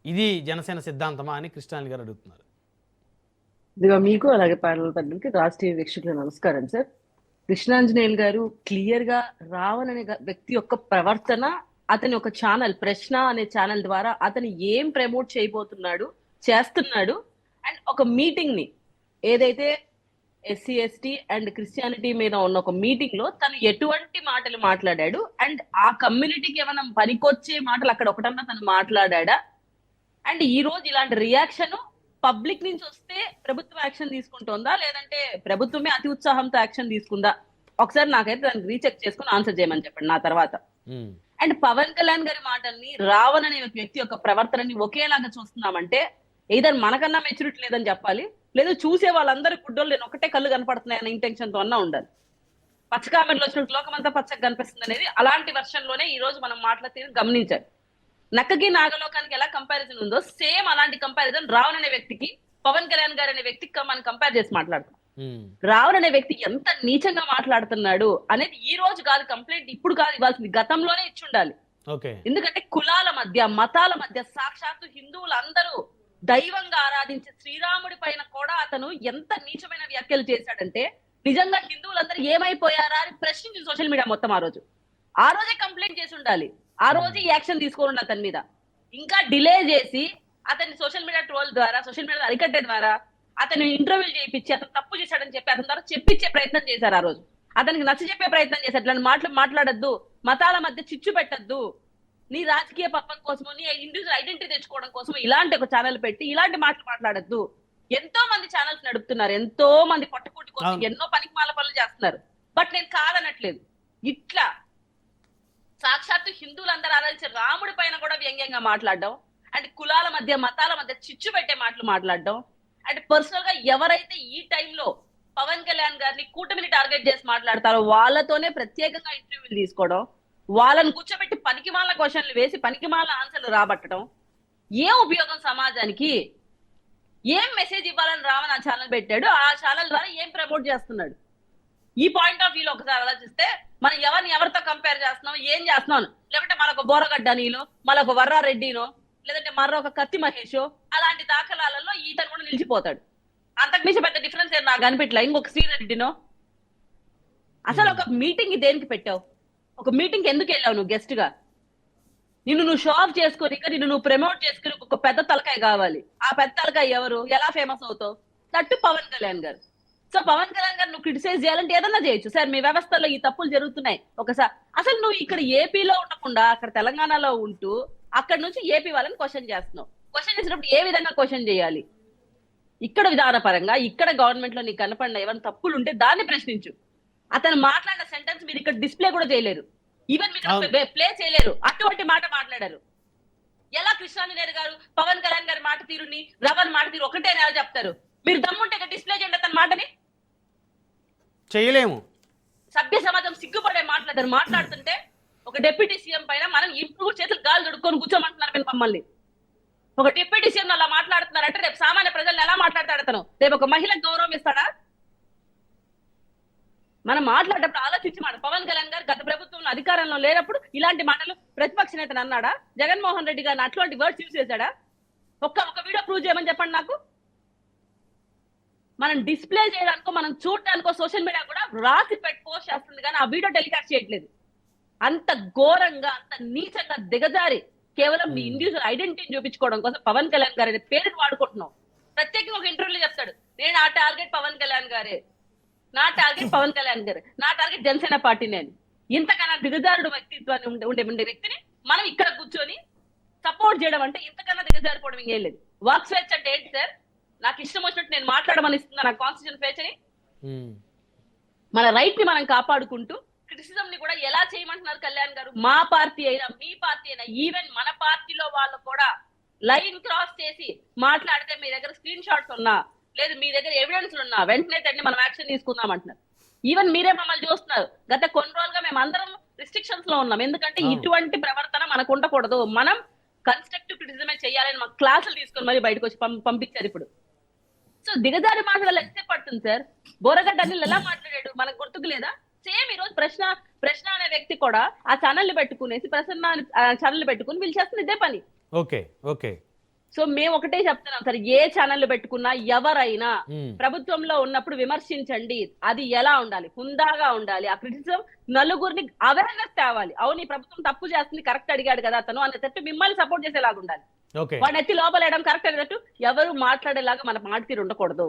Speaker 1: ఇది జనసేన సిద్ధాంతమా అని కృష్ణాని గారు అడుగుతున్నారు.
Speaker 3: ఇదిగా మీకు అలాగే ప్యానల్ పెద్దలకి రాష్ట్రీయ వీక్షకులు నమస్కారం సార్. కృష్ణాంజనేయులు గారు క్లియర్ గా రావణ్ అనే వ్యక్తి యొక్క ప్రవర్తన, అతని ఒక ఛానల్ ప్రశ్న అనే ఛానల్ ద్వారా అతను ఏం ప్రమోట్ చేయబోతున్నాడు చేస్తున్నాడు, అండ్ ఒక మీటింగ్ ని ఏదైతే ఎస్సీ ఎస్టీ అండ్ క్రిస్టియానిటీ మీద ఉన్న ఒక మీటింగ్ లో తను ఎటువంటి మాటలు మాట్లాడాడు, అండ్ ఆ కమ్యూనిటీకి ఏమైనా పనికొచ్చే మాటలు అక్కడ ఒకటన్నా తను మాట్లాడా, అండ్ ఈ రోజు ఇలాంటి రియాక్షన్ పబ్లిక్ నుంచి వస్తే ప్రభుత్వం యాక్షన్ తీసుకుంటుందా లేదంటే ప్రభుత్వమే అతి ఉత్సాహంతో యాక్షన్ తీసుకుందా, ఒకసారి నాకైతే దానికి రీచెక్ చేసుకుని ఆన్సర్ చేయమని చెప్పండి నా తర్వాత. అండ్ పవన్ కళ్యాణ్ గారి మాటల్ని, రావణ్ అనే వ్యక్తి యొక్క ప్రవర్తనని ఒకేలాగా చూస్తున్నామంటే ఏదైనా మనకన్నా మెచ్యూరిటీ లేదని చెప్పాలి, లేదు చూసే వాళ్ళందరూ గుడ్డోళ్ళు నేను ఒకటే కళ్ళు కనపడుతున్నాయన్న ఇంటెన్షన్ తో అన్నా ఉండాలి. పచ్చకామెరలో వచ్చినట్టు లోకమంతా పచ్చగా కనిపిస్తుంది అనేది అలాంటి వర్షన్ లోనే ఈ రోజు మనం మాట్లాడితే గమనించాలి. నక్కకి నాగలోకానికి ఎలా కంపారిజన్ ఉందో సేమ్ అలాంటి కంపారిజన్ రావణ్ అనే వ్యక్తికి పవన్ కళ్యాణ్ గారు అనే వ్యక్తికి మనం కంపేర్ చేసి మాట్లాడతాం. రావణ్ అనే వ్యక్తి ఎంత నీచంగా మాట్లాడుతున్నాడు అనేది ఈ రోజు కాదు, కంప్లైంట్ ఇప్పుడు కాదు ఇవ్వాల్సింది, గతంలోనే ఇచ్చి ఉండాలి. ఎందుకంటే కులాల మధ్య మతాల మధ్య సాక్షాత్తు హిందువులందరూ దైవంగా ఆరాధించే శ్రీరాముడి పైన కూడా అతను ఎంత నీచమైన వ్యాఖ్యలు చేశాడంటే నిజంగా హిందువులందరూ ఏమైపోయారా అని ప్రశ్నించి సోషల్ మీడియా మొత్తం ఆ రోజే కంప్లైంట్ చేసి ఉండాలి, ఆ రోజే యాక్షన్ తీసుకోండి అతని మీద. ఇంకా డిలే చేసి అతన్ని సోషల్ మీడియా ట్రోల్ ద్వారా, సోషల్ మీడియా అరికట్టే ద్వారా అతను ఇంటర్వ్యూలు చేయించి అతను తప్పు చేశాడని చెప్పి అతని ద్వారా చెప్పించే ప్రయత్నం చేశారు. ఆ రోజు అతనికి నచ్చ చెప్పే ప్రయత్నం చేశారు. ఇట్లాంటి మాటలు మాట్లాడద్దు, మతాల మధ్య చిచ్చు పెట్టద్దు, నీ రాజకీయ పప్పం కోసము నీ ఇండివిజువల్ ఐడెంటిటీ తెచ్చుకోవడం కోసం ఇలాంటి ఒక ఛానల్ పెట్టి ఇలాంటి మాటలు మాట్లాడద్దు. ఎంతో మంది ఛానల్స్ నడుపుతున్నారు, ఎంతో మంది పట్టుకూటి కోసం ఎన్నో పనికిమాల పనులు చేస్తున్నారు. బట్ నేను కాదనట్లేదు. ఇట్లా సాక్షాత్తు హిందువులందరూ ఆరాధించే రాముడి పైన కూడా వ్యంగ్యంగా మాట్లాడడం, అండ్ కులాల మధ్య మతాల మధ్య చిచ్చు పెట్టే మాటలు మాట్లాడడం, అండ్ పర్సనల్ గా ఎవరైతే ఈ టైంలో పవన్ కళ్యాణ్ గారిని కూటమిని టార్గెట్ చేసి మాట్లాడతారో వాళ్ళతోనే ప్రత్యేకంగా ఇంటర్వ్యూలు తీసుకోవడం, వాళ్ళని కూర్చోబెట్టి పనికిమాల క్వశ్చన్లు వేసి పనికిమాల ఆన్సర్లు రాబట్టడం, ఏం ఉపయోగం సమాజానికి? ఏం మెసేజ్ ఇవ్వాలని రావణ్ ఆ ఛానల్ పెట్టాడు, ఆ ఛానల్ ద్వారా ఏం ప్రమోట్ చేస్తున్నాడు? ఈ పాయింట్ ఆఫ్ వ్యూలో ఒకసారి ఆలోచిస్తే మనం ఎవరిని ఎవరితో కంపేర్ చేస్తున్నాం, ఏం చేస్తున్నాం, లేకుంటే మనొక బోరగడ్డ నీలో, మరొక వర్రారెడ్డినో, లేదంటే మరొక కత్తి మహేషో అలాంటి దాఖలాలలో ఈతను కూడా నిలిచిపోతాడు. అంతకుమించి పెద్ద డిఫరెన్స్ ఏం నాకు అనిపించలే. ఇంకొక శ్రీరెడ్డినో. అసలు ఒక మీటింగ్ దేనికి పెట్టావు? ఒక మీటింగ్ ఎందుకు వెళ్ళావు నువ్వు గెస్ట్ గా? నువ్వు షో ఆఫ్ చేసుకొని నిన్ను నువ్వు ప్రమోట్ చేసుకుని ఒక పెద్ద తలకాయ కావాలి. ఆ పెద్ద తలకాయ ఎవరు? ఎలా ఫేమస్ అవుతావు? తట్టు పవన్ కళ్యాణ్ గారు. సో పవన్ కళ్యాణ్ గారు నువ్వు క్రిటిసైజ్ చేయాలంటే ఏదన్నా చేయొచ్చు. సార్ మీ వ్యవస్థలో ఈ తప్పులు జరుగుతున్నాయి ఒకసారి. అసలు నువ్వు ఇక్కడ ఏపీలో ఉండకుండా అక్కడ తెలంగాణలో ఉంటూ అక్కడ నుంచి ఏపీ వాళ్ళని క్వశ్చన్ చేస్తున్నావు. క్వశ్చన్ చేసినప్పుడు ఏ విధంగా క్వశ్చన్ చేయాలి? ఇక్కడ విధానపరంగా ఇక్కడ గవర్నమెంట్ లో నీకు కనపడిన ఏమైనా తప్పులు ఉంటే దాన్ని ప్రశ్నించు. అతను మాట్లాడిన సెంటెన్స్ మీరు ఇక్కడ డిస్ప్లే కూడా చేయలేరు, ఈవెన్ మీరు ప్లే చేయలేరు. అటువంటి మాట మాట్లాడారు. ఎలా కృష్ణాంజనేయులు గారు పవన్ కళ్యాణ్ గారి మాట తీరుని రవణ్ మాట తీరు ఒకటే ఎలా చెప్తారు? మీరు దమ్ముంటే డిస్ప్లే చేయండి అతని మాటని.
Speaker 1: చేయలేము.
Speaker 3: సభ్య సమాజం సిగ్గుపడే మాట్లాడారు. మాట్లాడుతుంటే ఒక డిప్యూటీ సీఎం పైన మనం ఇప్పుడు చేతులు గాలు దొడుక్కొని కూర్చోమంటున్నారు మీరు మమ్మల్ని. ఒక డిప్యూటీ సీఎం అలా మాట్లాడుతున్నారంటే రేపు సామాన్య ప్రజలను ఎలా మాట్లాడతాడు అతను? రేపు ఒక మహిళకు గౌరవం ఇస్తాడా? మనం మాట్లాడేటప్పుడు ఆలోచించి మాట. పవన్ కళ్యాణ్ గారు గత ప్రభుత్వంలో అధికారంలో లేనప్పుడు ఇలాంటి మాటలు ప్రతిపక్ష నేతను అన్నాడా? జగన్మోహన్ రెడ్డి గారిని అట్లాంటి వర్డ్స్ యూజ్ చేశాడా? ఒక్క వీడియో ప్రూవ్ చేయమని చెప్పండి నాకు. మనం డిస్ప్లే చేయడానికో మనం చూడడానికో సోషల్ మీడియా కూడా రాసి పెట్టి పోస్ట్ చేస్తుంది, కానీ ఆ వీడియో టెలికాస్ట్ చేయట్లేదు. అంత ఘోరంగా, అంత నీచంగా దిగజారి కేవలం మీ ఇండివిజువల్ ఐడెంటిటీని చూపించుకోవడం కోసం పవన్ కళ్యాణ్ గారి పేరుని వాడుకుంటున్నాం. ప్రత్యేకంగా ఒక ఇంటర్వ్యూలో చెప్తాడు, నేను ఆ టార్గెట్ పవన్ కళ్యాణ్ గారే, నా టార్గెట్ పవన్ కళ్యాణ్ గారే, నా టార్గెట్ జనసేన పార్టీ. నేను ఇంతకన్నా దిగజారుడు వ్యక్తిత్వాన్ని ఉండే వ్యక్తిని మనం ఇక్కడ కూర్చొని సపోర్ట్ చేయడం అంటే ఇంతకన్నా దిగజారిపోవడం ఇంకేం లేదు. వాక్ స్వేచ్ఛ అంటే ఏంటి సార్? నాకు ఇష్టం వచ్చినట్టు నేను మాట్లాడమని ఇస్తున్నా నా కాన్స్టిట్యూషన్ స్వేచ్ఛని. మన రైట్ ని మనం కాపాడుకుంటూ క్రిటిసిజం ని కూడా ఎలా చేయమంటున్నారు కళ్యాణ్ గారు? మా పార్టీ అయినా మీ పార్టీ అయినా ఈవెన్ మన పార్టీలో వాళ్ళు కూడా లైన్ క్రాస్ చేసి మాట్లాడితే మీ దగ్గర స్క్రీన్ షాట్స్ ఉన్నా లేదు మీ దగ్గర ఎవిడెన్స్ ఉన్నా వెంటనే తండి మనం యాక్షన్ తీసుకుందాం అంటున్నారు. ఈవెన్ మీరే మమ్మల్ని చూస్తున్నారు. గత కొన్ని రోజులుగా మేము అందరం రిస్ట్రిక్షన్స్ లో ఉన్నాం, ఎందుకంటే ఇటువంటి ప్రవర్తన మనకు ఉండకూడదు, మనం కన్స్ట్రక్టివ్ క్రిటిసిజమే చేయాలని మాకు క్లాసులు తీసుకొని మరి బయటకు వచ్చి పంపించారు. ఇప్పుడు సో దిగజారి మాట్లాడాలి ఎంతసేపు పడుతుంది సార్? బోరగడ్డ అనిల్ ఎలా మాట్లాడాడు మనకు గుర్తుకు లేదా? సేమ్ ఈ రోజు ప్రశ్న అనే వ్యక్తి కూడా ఆ ఛానల్ ని పెట్టుకునేసి ప్రసన్న ఛానల్ పెట్టుకుని వీళ్ళు చేస్తున్న ఇదే పని.
Speaker 1: Okay okay.
Speaker 3: సో మేము ఒకటే చెప్తున్నాం సార్, ఏ ఛానల్ పెట్టుకున్నా ఎవరైనా ప్రభుత్వంలో ఉన్నప్పుడు విమర్శించండి. అది ఎలా ఉండాలి? హుందాగా ఉండాలి. ఆ క్రిటిసిజం నలుగురిని అవేర్నెస్ తేవాలి. అవును ఈ ప్రభుత్వం తప్పు చేస్తుంది, కరెక్ట్ అడిగాడు కదా అతను అన్నట్టు మిమ్మల్ని సపోర్ట్ చేసేలాగా ఉండాలి. వాడిని ఎత్తి లోపలేయడం కరెక్ట్ అనేటట్టు ఎవరు మాట్లాడేలాగా మన మాట తీరు ఉండకూడదు.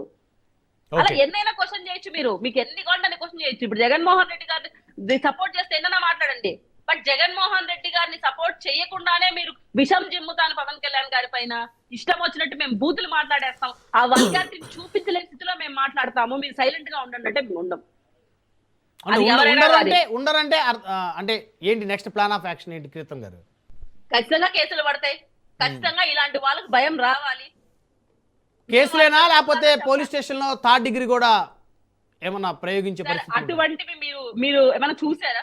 Speaker 3: అలా ఎన్నైనా క్వశ్చన్ చేయొచ్చు మీరు, మీకు ఎన్ని కావాలంటే క్వశ్చన్ చేయొచ్చు. ఇప్పుడు జగన్మోహన్ రెడ్డి గారిని సపోర్ట్ చేస్తే ఎన్నైనా మాట్లాడండి, బట్ జగన్మోహన్ రెడ్డి గారిని సపోర్ట్ చేయకుండానే మీరు విషం జిమ్ముతాను పవన్ కళ్యాణ్ గారి పైన, ఇష్టం వచ్చినట్టు మేము బూతులు మాట్లాడేస్తాం, ఆ వాక్యాన్ని చూపించలేని స్థితిలో మేము మాట్లాడతాము, మీరు సైలెంట్ గా ఉండండి అంటే మేము ఉండం.
Speaker 1: ఉండరంటే అంటే ఏంటి నెక్స్ట్ ప్లాన్ ఆఫ్ యాక్షన్ ఏంటి కీర్తన్ గారు?
Speaker 3: ఖచ్చితంగా కేసులు పడతాయి, ఖచ్చితంగా ఇలాంటి వాళ్ళకి భయం రావాలి.
Speaker 1: కేసులేనా లేకపోతే పోలీస్ స్టేషన్ లో థర్డ్ డిగ్రీ కూడా ఏమన్నా ప్రయోగించే పరిస్థితి?
Speaker 3: అటువంటివి మీరు ఏమైనా చూసారా?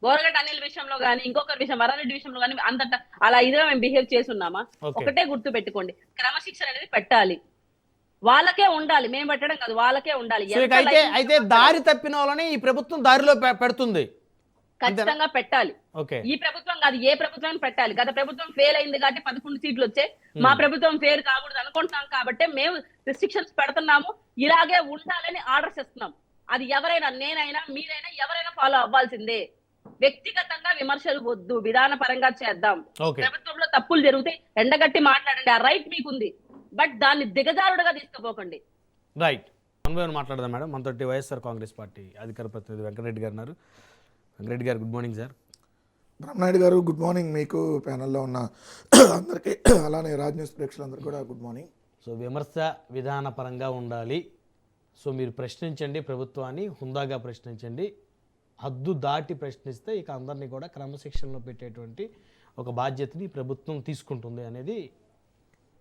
Speaker 3: బోరగడ్డ అనిల్ విషయంలో గానీ ఇంకొకరి విషయం వరారెడ్డి విషయంలో గానీ అంతటా అలా ఇదిగా మేము బిహేవ్ చేస్తున్నామా? ఒకటే గుర్తు పెట్టుకోండి, క్రమశిక్షణ అనేది పెట్టాలి, వాళ్ళకే ఉండాలి, మేము పెట్టడం కాదు, వాళ్ళకే ఉండాలి.
Speaker 1: అయితే దారి తప్పిన వాళ్ళని ఈ ప్రభుత్వం దారిలో పెడుతుంది,
Speaker 3: ఖచ్చితంగా పెట్టాలి. ఈ ప్రభుత్వం కాదు ఏ ప్రభుత్వం పెట్టాలి. గత ప్రభుత్వం ఫెయిల్ అయింది కాబట్టి 11 సీట్లు వచ్చాయి, మా ప్రభుత్వం ఫెయిల్ కాకూడదు అనుకుంటున్నాం కాబట్టి మేము రిస్ట్రిక్షన్స్ పెడుతున్నాము, ఇలాగే ఉండాలని ఆర్డర్స్ ఇస్తున్నాం. అది ఎవరైనా, నేనైనా మీరైనా ఎవరైనా ఫాలో అవ్వాల్సిందే. వ్యక్తిగతంగా విమర్శలు వద్దు, విధాన పరంగా చేద్దాం. ప్రభుత్వంలో తప్పులు జరిగితే ఎండగట్టి మాట్లాడండి, ఆ రైట్ మీకుంది, బట్ దాన్ని దిగజారుడుగా తీసుకుపోకండి.
Speaker 1: రైట్. మాట్లాడదాం మేడం. మనతోటి వైఎస్ఆర్ కాంగ్రెస్ పార్టీ అధికార ప్రతినిధి వెంకటరెడ్డి గారు ఉన్నారు. వెంకటరెడ్డి గారు గుడ్ మార్నింగ్ సార్.
Speaker 4: బ్రహ్మనాయుడు గారు గుడ్ మార్నింగ్, మీకు ప్యానల్లో ఉన్న అందరికీ, అలానే రాజ్ న్యూస్ ప్రేక్షకులందరూ కూడా గుడ్ మార్నింగ్.
Speaker 1: సో విమర్శ విధాన పరంగా ఉండాలి, సో మీరు ప్రశ్నించండి, ప్రభుత్వాన్ని హుందాగా ప్రశ్నించండి, హద్దు దాటి ప్రశ్నిస్తే ఇక అందరినీ కూడా క్రమశిక్షణలో పెట్టేటువంటి ఒక బాధ్యతని ప్రభుత్వం తీసుకుంటుంది అనేది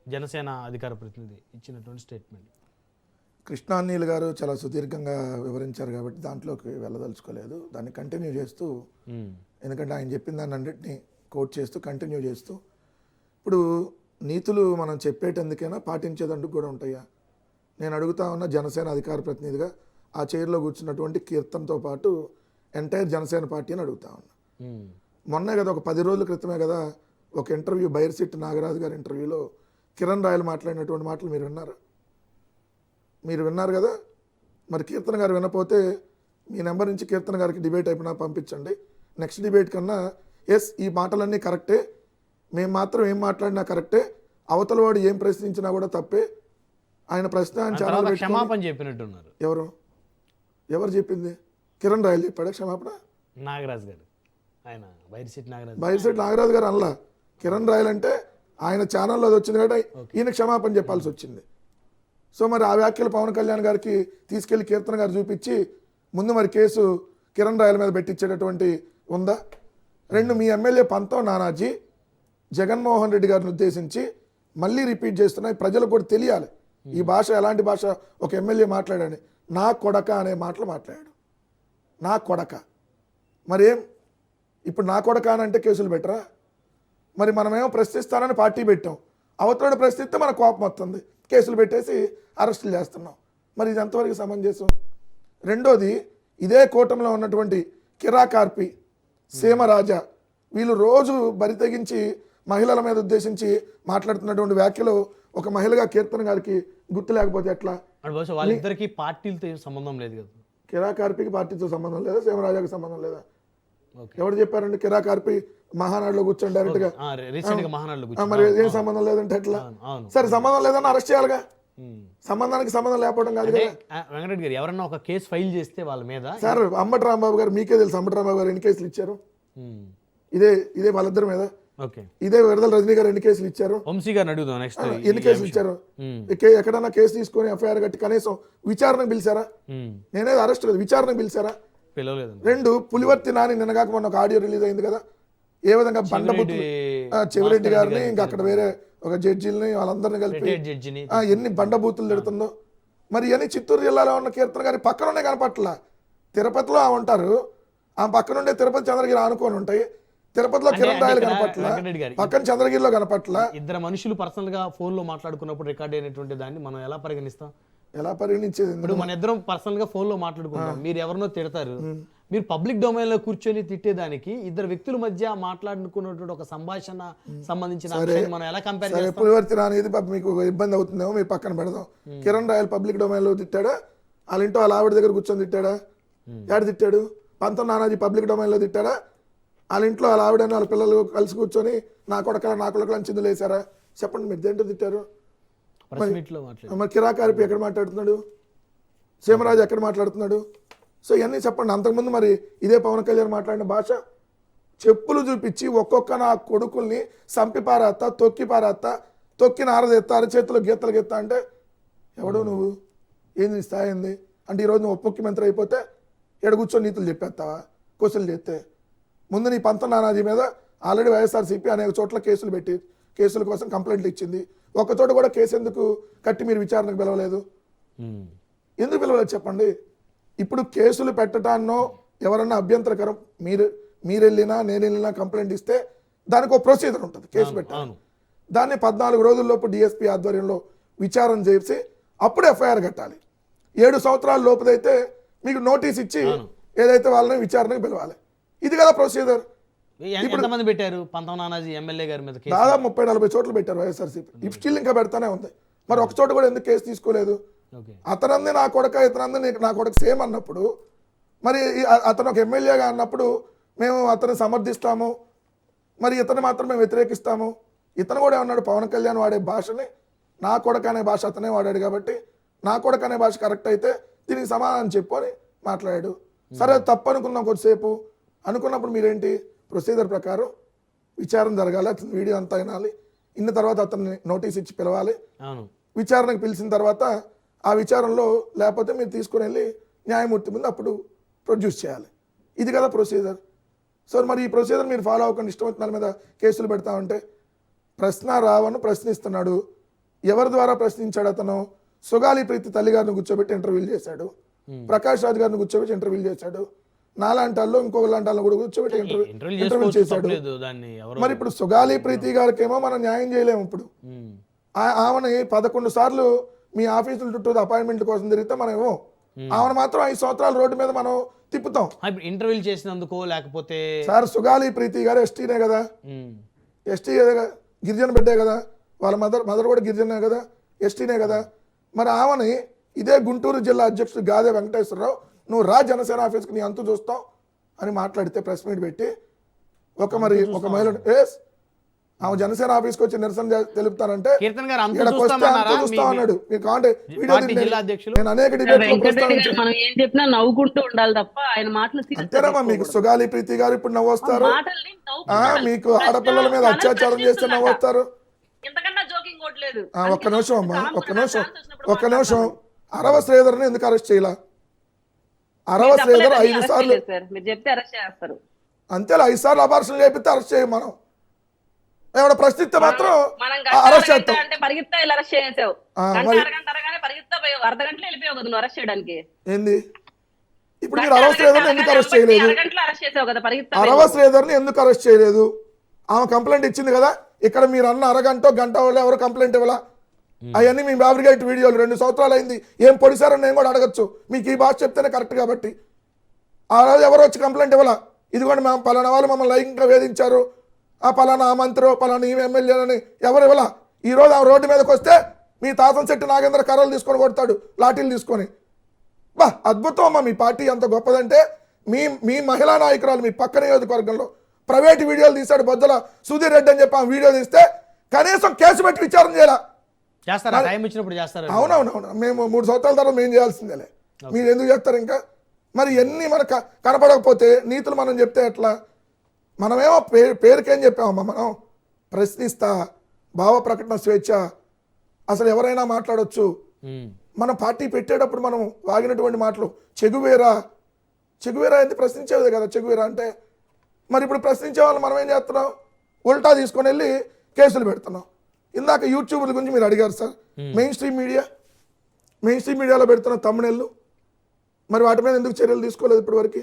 Speaker 1: జనసేన అధికార ప్రతినిధి ఇచ్చినటువంటి స్టేట్మెంట్.
Speaker 4: కృష్ణానీల్ గారు చాలా సుదీర్ఘంగా వివరించారు కాబట్టి దాంట్లోకి వెళ్ళదలుచుకోలేదు, దాన్ని కంటిన్యూ చేస్తూ, ఎందుకంటే ఆయన చెప్పిన దాన్ని అన్నింటినీ కోట్ చేస్తూ కంటిన్యూ చేస్తూ, ఇప్పుడు నీతులు మనం చెప్పేటందుకైనా పాటించేదందుకు కూడా ఉంటాయా? నేను అడుగుతా ఉన్న జనసేన అధికార ప్రతినిధిగా ఆ చైర్లో కూర్చున్నటువంటి కీర్తన్తో పాటు ఎంటైర్ జనసేన పార్టీ అని అడుగుతా ఉన్నా. మొన్నే కదా, ఒక 10 రోజుల క్రితమే కదా, ఒక ఇంటర్వ్యూ బైర్సిట్ నాగరాజు గారి ఇంటర్వ్యూలో కిరణ్ రాయల్ మాట్లాడినటువంటి మాటలు మీరు విన్నారు కదా. మరి కీర్తన గారు వినపోతే మీ నెంబర్ నుంచి కీర్తన గారికి డిబేట్ అయిపోయినా పంపించండి, నెక్స్ట్ డిబేట్ కన్నా ఎస్ ఈ మాటలన్నీ కరెక్టే, మేము మాత్రం ఏం మాట్లాడినా కరెక్టే, అవతల వాడు ఏం ప్రశ్నించినా కూడా తప్పే, ఆయన ప్రశ్న
Speaker 1: క్షమాపణ చెప్పినట్టున్నారు.
Speaker 4: ఎవరు చెప్పింది? కిరణ్ రాయల్ చెప్పాడా క్షమాపణ?
Speaker 1: నాగరాజు గారు, ఆయన
Speaker 4: బైర్సెట్ నాగరాజు గారు అనలా. కిరణ్ రాయల్ అంటే ఆయన ఛానల్లో అది వచ్చింది కాబట్టి ఈయన క్షమాపణ చెప్పాల్సి వచ్చింది. సో మరి ఆ వ్యాఖ్యలు పవన్ కళ్యాణ్ గారికి తీసుకెళ్లి కీర్తన గారు చూపించి ముందు మరి కేసు కిరణ్ రాయల్ మీద పెట్టించేటటువంటి ఉందా? 2, మీ ఎమ్మెల్యే పంతం నానాజీ జగన్మోహన్ రెడ్డి గారిని ఉద్దేశించి మళ్ళీ రిపీట్ చేస్తున్నాయి, ప్రజలకు కూడా తెలియాలి ఈ భాష ఎలాంటి భాష. ఒక ఎమ్మెల్యే మాట్లాడాడు, నా కొడక అనే మాటలు మాట్లాడాడు, నా కొడక. మరేం ఇప్పుడు నా కొడక అని అంటే కేసులు పెట్టరా? మరి మనమేమో ప్రశ్నిస్తానని పార్టీ పెట్టాం, అవతల ప్రశ్నిస్తే మన కోపం వస్తుంది, కేసులు పెట్టేసి అరెస్టులు చేస్తున్నాం. మరి ఇది ఎంతవరకు సమంజసం? రెండోది, ఇదే కూటమిలో ఉన్నటువంటి కిరాకార్పి, సీమరాజా, వీళ్ళు రోజు బరి తెగించి మహిళల మీద ఉద్దేశించి మాట్లాడుతున్నటువంటి వ్యాఖ్యలు ఒక మహిళగా కీర్తన గారికి గుర్తు లేకపోతే ఎట్లా?
Speaker 1: అంటే బహుశా వాళ్ళిద్దరికి పార్టీలతో ఏం సంబంధం లేదు కదా.
Speaker 4: కిరా కార్పీకి పార్టీతో సంబంధం లేదా, సీమరాజాకి సంబంధం లేదా?
Speaker 1: ఓకే.
Speaker 4: ఎవరు చెప్పారండి కిరా కార్పి మహానాడులో కూర్చొని డైరెక్ట్ గా?
Speaker 1: రీసెంట్ గా మహానాడులో
Speaker 4: మరి ఏం సంబంధం లేదంటే ఎట్లా?
Speaker 1: అవును.
Speaker 4: సరే సంబంధం లేదని అరెస్ట్ చేయాలిగా. సంబంధానికి సంబంధం లేకపోవడం కాదు కదా.
Speaker 1: వెంకటరెడ్డి గారు ఎవరన్నా ఒక కేసు ఫైల్ చేస్తే వాళ్ళ మీద
Speaker 4: సార్ అంబటి రాంబాబు గారు మీకే తెలుసు, అంబటి రాంబాబు గారు ఎన్ని కేసులు ఇచ్చారు? ఇదే వాళ్ళిద్దరి మీద.
Speaker 1: ఓకే.
Speaker 4: ఇదే విడుదల రజనీ గారు ఎన్ని కేసులు ఇచ్చారు?
Speaker 1: వంశీ గారిని అడుగుదాం నెక్స్ట్.
Speaker 4: ఎన్ని కేసులు ఇచ్చారు? ఎక్కడన్నా కేసు తీసుకొని ఎఫ్ఐఆర్ కట్టి కనీసం విచారణకు పిలిచారా? నేనేది అరెస్ట్ లేదు, విచారణకు పిలిచారా?
Speaker 1: పిలవలేదండి.
Speaker 4: 2 పులివర్తి నాని నిన్నగాక మొన్న ఒక ఆడియో రిలీజ్ అయింది కదా, ఏ విధంగా బండబుద్ధి చెవిరెడ్డి గారిని ఇంకా అక్కడ వేరే ఒక జడ్జిల్ని వాళ్ళందరినీ కలిపి
Speaker 1: జడ్జిని
Speaker 4: ఎన్ని బండబూతులు తిడుతుందో. మరి ఇవన్నీ చిత్తూరు జిల్లాలో ఉన్న కీర్తన గారి పక్కనుండే కనపట్ల. తిరుపతిలో ఆ ఉంటారు, ఆ పక్కనుండే తిరుపతి చంద్రగిరి ఆనుకొని ఉంటాయి. తిరుపతిలో కిరణ్ రాయలు కనపట్ల, పక్కన చంద్రగిరిలో కనపట్ల.
Speaker 1: ఇద్దరు మనుషులు పర్సనల్ గా ఫోన్ లో మాట్లాడుకున్నప్పుడు రికార్డ్ అయినటువంటి దాన్ని మనం ఎలా పరిగణిస్తాం?
Speaker 4: ఎలా పరిగణించేది?
Speaker 1: ఇప్పుడు మన ఇద్దరం పర్సనల్ గా ఫోన్ లో మాట్లాడుకుంటాం, మీరు ఎవరినో తిడతారు, మీరు పబ్లిక్ డొమైన్ లో కూర్చొని తిట్టేదానికి ఇద్దరు వ్యక్తుల మధ్య మాట్లాడుకున్నటువంటి ఒక సంభాషణ సంబంధించిన అంశాన్ని మనం ఎలా కంపేర్ చేస్తాం?
Speaker 4: పులివర్తి అనేది మీకు ఇబ్బంది అవుతుందేమో, మీరు పక్కన పెడదాం. కిరణ్ రాయల్ పబ్లిక్ డొమైన్ లో తిట్టాడా? వాళ్ళ ఇంట్లో వాళ్ళ ఆవిడ దగ్గర కూర్చొని తిట్టాడా? ఏడు తిట్టాడు? పంతం నానాజీ పబ్లిక్ డొమైన్ లో తిట్టాడా? వాళ్ళ ఇంట్లో వాళ్ళ ఆవిడని వాళ్ళ పిల్లలు కలిసి కూర్చొని నా కొడుకులని చిందులు వేసారా? చెప్పండి, మీరు దేంట్లో తిట్టారు? మరి కిరాకారిపి ఎక్కడ మాట్లాడుతున్నాడు? సీమరాజు ఎక్కడ మాట్లాడుతున్నాడు? సో ఇవన్నీ చెప్పండి. అంతకుముందు మరి ఇదే పవన్ కళ్యాణ్ మాట్లాడిన భాష, చెప్పులు చూపించి ఒక్కొక్క నా కొడుకుల్ని సంపి పారేత్తా, తొక్కి పారేత్తా, తొక్కి నారదెత్తా, అరచేతిలో గీతలు గీత్తా అంటే ఎవడు నువ్వు? ఏంది స్థాయి ఏంది? అంటే ఈరోజు నువ్వు ఉప ముఖ్యమంత్రి అయిపోతే ఎడ కూర్చొని నీతులు చెప్పేస్తావా? క్వశ్చన్లు చేస్తే ముందు నీ పంతం నానాజీ మీద ఆల్రెడీ వైఎస్ఆర్సీపీ అనేక చోట్ల కేసులు పెట్టి కేసుల కోసం కంప్లైంట్లు ఇచ్చింది. ఒక చోట కూడా కేసు ఎందుకు కట్టి మీరు విచారణకు పిలవలేదు? ఎందుకు పిలవలేదు చెప్పండి? ఇప్పుడు కేసులు పెట్టడాన్నో ఎవరన్నా అభ్యంతరకరం, మీరు వెళ్ళినా నేను వెళ్ళినా కంప్లైంట్ ఇస్తే దానికి ఒక ప్రొసీజర్ ఉంటుంది, కేసు పెట్టాలి. దాన్ని 14 రోజుల్లోపు డిఎస్పీ ఆధ్వర్యంలో విచారణ చేసి అప్పుడు ఎఫ్ఐఆర్ కట్టాలి. 7 సంవత్సరాల లోపుదైతే మీకు నోటీస్ ఇచ్చి ఏదైతే వాళ్ళని విచారణకు పిలవాలి. ఇది కదా ప్రొసీజర్.
Speaker 1: ఎంతమంది పెట్టారు పంతం నానాజీ ఎమ్మెల్యే గారి మీద?
Speaker 4: దాదాపు 30-40 చోట్ల పెట్టారు వైఎస్ఆర్సీపీ. ఇప్పుడు స్టిల్ ఇంకా పెడతానే ఉంది. మరి ఒక చోట కూడా ఎందుకు కేసు తీసుకోలేదు? అతనంది నా కొడుక, ఇతనంది నా కొడుకు సేమ్ అన్నప్పుడు, మరి అతను ఒక ఎమ్మెల్యేగా అన్నప్పుడు మేము అతన్ని సమర్థిస్తాము, మరి ఇతను మాత్రం మేము వ్యతిరేకిస్తాము. ఇతను కూడా ఏమన్నాడు, పవన్ కళ్యాణ్ వాడే భాషని నా కొడుకు అనే భాష అతనే వాడాడు కాబట్టి నా కొడుకు అనే భాష కరెక్ట్ అయితే దీనికి సమాధానం చెప్పు అని మాట్లాడాడు. సరే తప్పు అనుకున్నాం కొద్దిసేపు. అనుకున్నప్పుడు మీరేంటి, ప్రొసీజర్ ప్రకారం విచారణ జరగాలి, అతని వీడియో అంతా వినాలి, ఇన్న తర్వాత అతన్ని నోటీస్ ఇచ్చి పిలవాలి. విచారణకు పిలిచిన తర్వాత ఆ విచారణలో లేకపోతే మీరు తీసుకుని వెళ్ళి న్యాయమూర్తి ముందు అప్పుడు ప్రొడ్యూస్ చేయాలి. ఇది కదా ప్రొసీజర్. సో మరి ఈ ప్రొసీజర్ మీరు ఫాలో అవ్వకుండా ఇష్టం వచ్చిన మీద కేసులు పెడతామంటే, ప్రశ్న రావను ప్రశ్నిస్తున్నాడు. ఎవరి ద్వారా ప్రశ్నించాడు అతను? సుగాలి ప్రీతి తల్లిగారిని కూర్చోబెట్టి ఇంటర్వ్యూలు చేశాడు, ప్రకాష్ రాజ్ గారిని కూర్చోబెట్టి ఇంటర్వ్యూలు చేశాడు, నాలాంటి వాళ్ళు ఇంకొకలాంటి వాళ్ళని కూడా కూర్చోబెట్టి ఇంటర్వ్యూ చేశాడు. మరి ఇప్పుడు సుగాలి ప్రీతి గారికి ఏమో మనం న్యాయం చేయలేము. ఇప్పుడు ఆమెని 11 సార్లు మీ ఆఫీసుల చుట్టూ అపాయింట్మెంట్ కోసం తిరిగితే మనం ఏమో ఆమెను మాత్రం 5 సంవత్సరాల రోడ్డు మీద మనం తిప్పుతాం.
Speaker 1: ఇంటర్వ్యూలు చేసినందుకు లేకపోతే
Speaker 4: సార్ సుగాలి ప్రీతి గారు ఎస్టీనే కదా, ఎస్టీ గిరిజన బిడ్డే కదా, వాళ్ళ మదర్ కూడా గిరిజనే కదా, ఎస్టీనే కదా. మరి ఆమెని ఇదే గుంటూరు జిల్లా అధ్యక్షుడు గాదే వెంకటేశ్వరరావు నువ్వు రా జనసేన ఆఫీస్కి నీ అంతు చూస్తావు అని మాట్లాడితే ప్రెస్ మీట్ పెట్టి ఒక మహిళ ఆమె జనసేన ఆఫీస్కి వచ్చి నిరసన తెలుపుతానంటే అన్నాడు. మీరు కాంటే నేను అనేక అంతేనమ్మా. మీకు సుగాలి ప్రీతి గారు ఇప్పుడు నవ్వొస్తారు, మీకు ఆడపిల్లల మీద అత్యాచారం చేస్తే నవ్వొస్తారు. ఒక్క నిమిషం అమ్మా, ఒక్క నిమిషం. అరవ శ్రీధర్ని ఎందుకు అరెస్ట్ చేయాల? అరవ శ్రీధర్ 5 సార్లు అంతేలా 5 సార్లు అబార్షన్ చేపిస్తే అరెస్ట్ చేయం మనం. ఎవడ ప్రశ్నిస్తే మాత్రం అరెస్ట్ చేస్తాం. ఏంది ఇప్పుడు మీరు అరవ శ్రీధర్ని ఎందుకు అరెస్ట్ చేయలేదు? అరవ శ్రీధర్ని ఎందుకు అరెస్ట్ చేయలేదు? ఆమె కంప్లైంట్ ఇచ్చింది కదా, ఇక్కడ మీరు అన్న అరగంట గంట వాళ్ళు ఎవరు కంప్లైంట్ ఇవ్వాలా? అవన్నీ మీ ఫ్యాబ్రికేట్ వీడియోలు 2 సంవత్సరాలు అయింది, ఏం పొడిసారని నేను కూడా అడగచ్చు. మీకు ఈ భాష చెప్తేనే కరెక్ట్ కాబట్టి. ఆ రోజు ఎవరు వచ్చి కంప్లైంట్ ఇవ్వాలా? ఇదిగోండి మేము పలానా వాళ్ళు మమ్మల్ని లైంగికంగా వేధించారు, ఆ పలానా మంత్రి పలానా ఈ ఎమ్మెల్యేలని ఎవరు ఇవ్వాలా? ఈ రోజు ఆ రోడ్డు మీదకి వస్తే మీ తాతంశెట్టి నాగేంద్ర కర్రలు తీసుకొని కొడతాడు, లాఠీలు తీసుకొని. బా అద్భుతం అమ్మా, మీ పార్టీ ఎంత గొప్పదంటే మీ మహిళా నాయకురాలు మీ పక్క నియోజకవర్గంలో ప్రైవేట్ వీడియోలు తీశాడు బొజ్జల సుధీర్ రెడ్డి అని చెప్పి ఆ వీడియో తీస్తే కనీసం కేసు పెట్టి విచారణ చేయాల.
Speaker 1: చేస్తారా? టైం ఇచ్చినప్పుడు చేస్తారా?
Speaker 4: అవునవునవును, మేము 3 సంవత్సరాల తర్వాత మేము చేయాల్సిందేలే, మీరు ఎందుకు చేస్తారు ఇంకా? మరి ఎన్ని మనకు కనపడకపోతే నీతులు మనం చెప్తే ఎట్లా? మనమేమో పేరుకేం చెప్పామమ్మా, మనం ప్రశ్నిస్తా, భావ ప్రకటన స్వేచ్ఛ, అసలు ఎవరైనా మాట్లాడొచ్చు. మన పార్టీ పెట్టేటప్పుడు మనం వాగినటువంటి మాటలు చెగువేరా ఎందుకు ప్రశ్నించేది కదా చెగువేరా అంటే. మరి ఇప్పుడు ప్రశ్నించే వాళ్ళు మనం ఏం చేస్తున్నాం? ఉల్టా తీసుకొని వెళ్ళి కేసులు పెడుతున్నాం. ఇందాక యూట్యూబ్ల గురించి మీరు అడిగారు సార్. మెయిన్ స్ట్రీమ్ మీడియాలో పెడుతున్న తమ్ముళ్ళు, మరి వాటి మీద ఎందుకు చర్యలు తీసుకోలేదు ఇప్పటివరకు?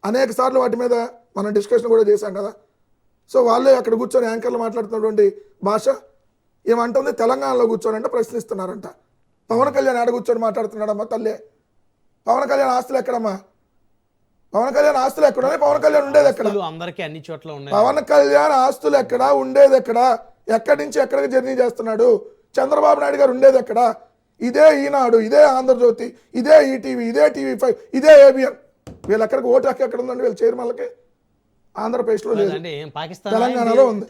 Speaker 4: అనేక సార్లు వాటి మీద మనం డిస్కషన్ కూడా చేశాం కదా. సో వాళ్ళే అక్కడ కూర్చొని యాంకర్లు మాట్లాడుతున్నటువంటి భాష ఏమంటుంది, తెలంగాణలో కూర్చొని అంటే ప్రశ్నిస్తున్నారంట. పవన్ కళ్యాణ్ ఆడ కూర్చొని మాట్లాడుతున్నాడమ్మా తల్లే. పవన్ కళ్యాణ్ ఆస్తులు ఎక్కడమ్మా? పవన్ కళ్యాణ్ ఆస్తులు ఎక్కడ? పవన్ కళ్యాణ్ ఉండేది ఎక్కడ?
Speaker 1: అందరికీ అన్ని చోట్ల ఉన్నాయి.
Speaker 4: పవన్ కళ్యాణ్ ఆస్తులు ఎక్కడ? ఉండేది ఎక్కడ? ఎక్కడి నుంచి ఎక్కడికి జర్నీ చేస్తున్నాడు? చంద్రబాబు నాయుడు గారు ఉండేది ఎక్కడ? ఇదే ఈనాడు, ఇదే ఆంధ్రజ్యోతి, ఇదే ఈటీవీ, ఇదే టీవీ5, ఇదే ఏబిఎన్. వీళ్ళు ఎక్కడికి ఓటు హక్కు ఎక్కడ ఉందండి వీళ్ళ చైర్మన్లకి? ఆంధ్రప్రదేశ్లో లేదు, తెలంగాణలో ఉంది.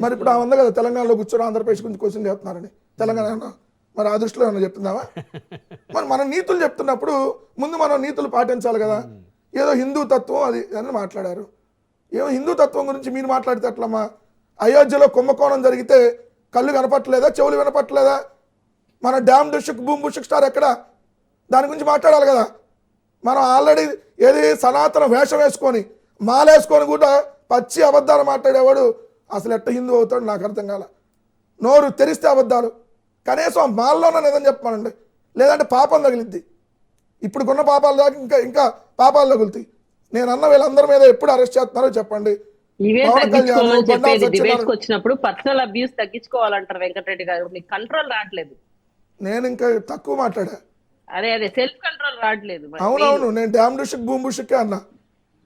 Speaker 4: మరి ఇప్పుడు ఆ ఉంది కదా, తెలంగాణలో కూర్చొని ఆంధ్రప్రదేశ్ గురించి క్వశ్చన్ చేస్తున్నారని. తెలంగాణ మరి ఆ దృష్టిలో ఏమన్నా చెప్తున్నావా? మరి మనం నీతులు చెప్తున్నప్పుడు ముందు మనం నీతులు పాటించాలి కదా. ఏదో హిందూ తత్వం అది అని మాట్లాడారు. ఏమో హిందూ తత్వం గురించి మీరు మాట్లాడితే ఎట్లమ్మా? అయోధ్యలో కుంభకోణం జరిగితే కళ్ళు కనపట్టలేదా, చెవులు వినపట్టలేదా? మన డ్యామ్ డిస్ట్రిక్ట్ బూమ్ బుషిక్ స్టార్ ఎక్కడ? దాని గురించి మాట్లాడాలి కదా. మనం ఆల్రెడీ ఏది సనాతన వేషం వేసుకొని మాలేసుకొని కూడా పచ్చి అబద్ధాలు మాట్లాడేవాడు అసలు ఎట్ట హిందూ అవుతాడు నాకు అర్థం కాల. నోరు తెరిస్తే అబద్ధాలు. కనీసం మాల్లోనే నిజం చెప్పమనండి, లేదంటే పాపం తగిలిద్ది. ఇప్పుడు కొన్న పాపాలు దాకా ఇంకా పాపాలు తగులుతాయి. నేను అన్న వీళ్ళందరి మీద ఎప్పుడు అరెస్ట్ చేస్తున్నారో చెప్పండి.
Speaker 3: వచ్చినప్పుడు పర్సనల్ అబ్యూస్ తగ్గించుకోవాలంటారు వెంకటరెడ్డి గారు. మీకు కంట్రోల్ రావట్లేదు.
Speaker 4: నేను ఇంకా తక్కువ మాట్లాడా.
Speaker 3: అదే సెల్ఫ్ కంట్రోల్ రావట్లేదు.
Speaker 4: అవునవును, నేను డ్యామ్ డిస్ట్రిక్ట్ భూమి బుషిక్ అన్నా.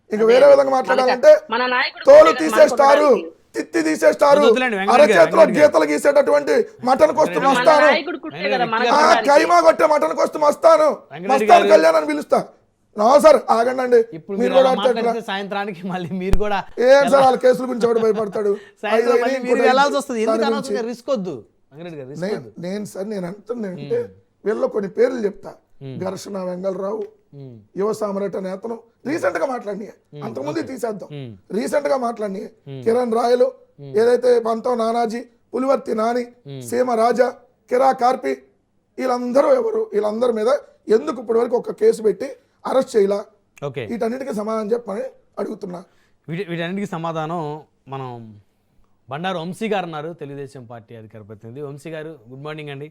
Speaker 4: ఇంకా వేరే విధంగా మాట్లాడాలంటే తోలు తీసేస్తారు, తిత్తి తీసేస్తారు, అరచేతిలో గీతలు గీసేటటువంటి మటన్ కోస్తు మస్తాను, కైమా కొట్టే మటన్ కోస్తు మస్తాను కళ్యాణ్ అని పిలుస్తా. సార్ ఆగండి, మీరు కూడా
Speaker 1: సాయంత్రానికి మళ్ళీ మీరు కూడా
Speaker 4: ఏం సార్ వాళ్ళ కేసుల గురించి ఎవడు భయపడతాడు? నేను సార్ నేను అంటున్నానంటే వీళ్ళలో కొన్ని పేర్లు చెప్తా. ఘర్షణ వెంగళరావు, యువ సామ్రాట్ అనే అతను రీసెంట్ గా మాట్లాడినాయి, అంతకుముందు తీసేద్దాం. రీసెంట్ గా మాట్లాడినాయి కిరణ్ రాయలు, ఏదైతే పంతం నానాజీ, పులివర్తి నాని, సీమ రాజా, కిరా కార్పి, వీళ్ళందరూ ఎవరు? వీళ్ళందరి మీద ఎందుకు ఇప్పటి వరకు ఒక కేసు పెట్టి అరెస్ట్ చేయాల? వీటన్నిటికీ సమాధానం చెప్పని అడుగుతున్నా.
Speaker 1: వీటన్నిటికీ సమాధానం మనం బండారు వంశీ గారు ఉన్నారు, తెలుగుదేశం పార్టీ అధికార ప్రతినిధి. వంశీ గారు గుడ్ మార్నింగ్ అండి.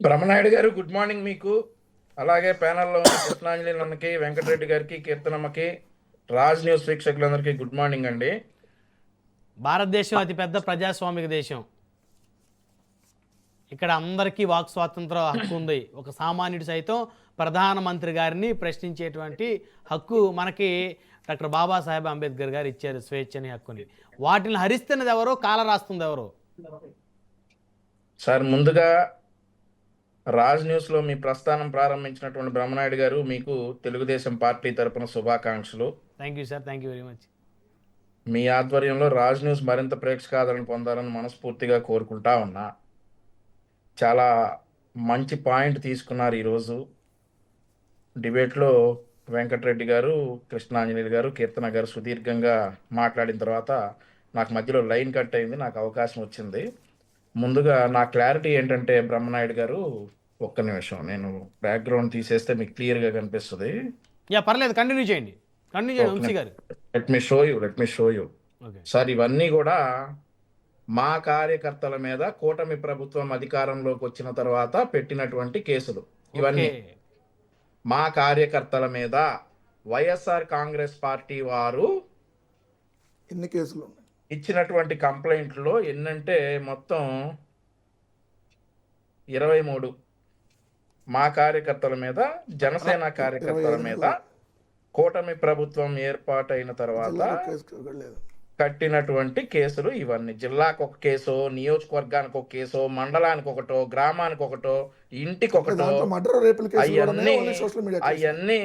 Speaker 5: బ్రహ్మనాయుడు గారు గుడ్ మార్నింగ్ మీకు, అలాగే ప్యానల్లో ఉన్న కృష్ణాంజలి అన్నకి, వెంకటరెడ్డి గారికి, కీర్తనమ్మకి, రాజ్ న్యూస్ వీక్షకులందరికీ గుడ్ మార్నింగ్ అండి.
Speaker 1: భారతదేశం అతిపెద్ద ప్రజాస్వామిక దేశం. ఇక్కడ అందరికీ వాక్ స్వాతంత్ర హక్కు ఉంది. ఒక సామాన్యుడు సైతం ప్రధానమంత్రి గారిని ప్రశ్నించేటువంటి హక్కు మనకి డాక్టర్ బాబాసాహెబ్ అంబేద్కర్ గారు ఇచ్చారు, స్వేచ్ఛని హక్కుని. వాటిని హరిస్తున్నది ఎవరో, కాల రాస్తుంది ఎవరో?
Speaker 5: సార్ ముందుగా రాజ్ న్యూస్ లో మీ ప్రస్థానం ప్రారంభించినటువంటి బ్రహ్మనాయుడు గారు మీకు తెలుగుదేశం పార్టీ తరపున శుభాకాంక్షలు.
Speaker 1: Thank you sir, thank you very much.
Speaker 5: మీ ఆధ్వర్యంలో రాజ్ న్యూస్ మరింత ప్రేక్షకాదరణ పొందాలని మనస్ఫూర్తిగా కోరుకుంటా ఉన్నా. చాలా మంచి పాయింట్ తీసుకున్నారు ఈరోజు డిబేట్లో. వెంకటరెడ్డి గారు, కృష్ణాంజనేయులు గారు, కీర్తన గారు సుదీర్ఘంగా మాట్లాడిన తర్వాత నాకు మధ్యలో లైన్ కట్ అయింది, నాకు అవకాశం వచ్చింది. ముందుగా నా క్లారిటీ ఏంటంటే బ్రహ్మనాయుడు గారు, ఒక్క నిమిషం, నేను బ్యాక్గ్రౌండ్ తీసేస్తే మీకు క్లియర్గా కనిపిస్తుంది.
Speaker 1: పర్లేదు, కంటిన్యూ చేయండి.
Speaker 5: Let me show you sir. ఇవన్నీ కూడా మా కార్యకర్తల మీద కూటమి ప్రభుత్వం అధికారంలోకి వచ్చిన తర్వాత పెట్టినటువంటి కేసులు. ఇవన్నీ మా కార్యకర్తల మీద వైఎస్ఆర్ కాంగ్రెస్ పార్టీ వారు
Speaker 4: ఎన్ని కేసులు
Speaker 5: ఇచ్చినటువంటి కంప్లైంట్లో ఎన్నంటే మొత్తం 23 మా కార్యకర్తల మీద, జనసేన కార్యకర్తల మీద కూటమి ప్రభుత్వం ఏర్పాటైన తర్వాత కట్టినటువంటి కేసులు ఇవన్నీ. జిల్లాకు ఒక కేసో, నియోజకవర్గానికి ఒక కేసో, మండలానికి ఒకటో, గ్రామానికి ఒకటో, ఇంటికి ఒకటో,
Speaker 4: దాంట్లో మర్డర్ రేపుల కేసులు కూడా ఉన్నాయి,
Speaker 5: అవన్నీ
Speaker 4: ఓన్లీ సోషల్ మీడియా కేసులు.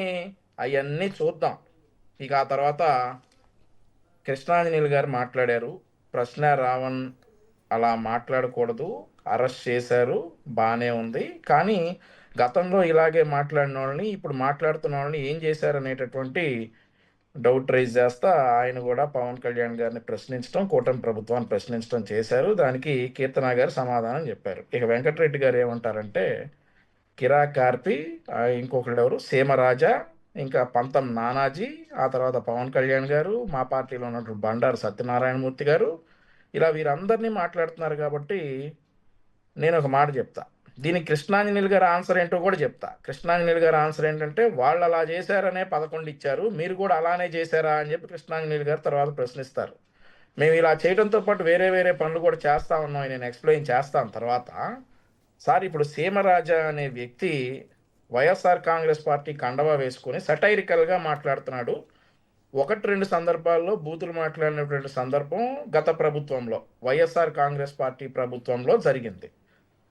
Speaker 5: అవన్నీ చూద్దాం. ఇక ఆ తర్వాత కృష్ణాంజనేయులు గారు మాట్లాడారు. ప్రశ్న రావణ్ అలా మాట్లాడకూడదు, అరెస్ట్ చేశారు, బాగానే ఉంది. కానీ గతంలో ఇలాగే మాట్లాడిన వాళ్ళని, ఇప్పుడు మాట్లాడుతున్న వాళ్ళని ఏం చేశారు అనేటటువంటి డౌట్ రైజ్ చేస్తా ఆయన కూడా పవన్ కళ్యాణ్ గారిని ప్రశ్నించడం, కూటమి ప్రభుత్వాన్ని ప్రశ్నించడం చేశారు. దానికి కీర్తన గారు సమాధానం చెప్పారు. ఇక వెంకటరెడ్డి గారు ఏమంటారంటే, కిరా కార్పి, ఇంకొకళ్ళు ఎవరు, సీమరాజా, ఇంకా పంతం నానాజీ, ఆ తర్వాత పవన్ కళ్యాణ్ గారు, మా పార్టీలో ఉన్నటువంటి బండారు సత్యనారాయణమూర్తి గారు, ఇలా వీరందరినీ మాట్లాడుతున్నారు. కాబట్టి నేను ఒక మాట చెప్తా, దీనికి కృష్ణాంజనేయులు గారి ఆన్సర్ ఏంటో కూడా చెప్తా. కృష్ణాంజనేయులు గారి ఆన్సర్ ఏంటంటే, వాళ్ళు అలా చేశారనే 11 ఇచ్చారు, మీరు కూడా అలానే చేశారా అని చెప్పి కృష్ణాంజనేయులు గారు తర్వాత ప్రశ్నిస్తారు. మేము ఇలా చేయడంతో పాటు వేరే వేరే పనులు కూడా చేస్తా ఉన్నాం, నేను ఎక్స్ప్లెయిన్ చేస్తాను తర్వాత. సార్, ఇప్పుడు సీమరాజా అనే వ్యక్తి వైఎస్ఆర్ కాంగ్రెస్ పార్టీ కండవా వేసుకొని సటైరికల్గా మాట్లాడుతున్నాడు. 1-2 సందర్భాల్లో బూతులు మాట్లాడినటువంటి సందర్భం గత ప్రభుత్వంలో, వైఎస్ఆర్ కాంగ్రెస్ పార్టీ ప్రభుత్వంలో జరిగింది.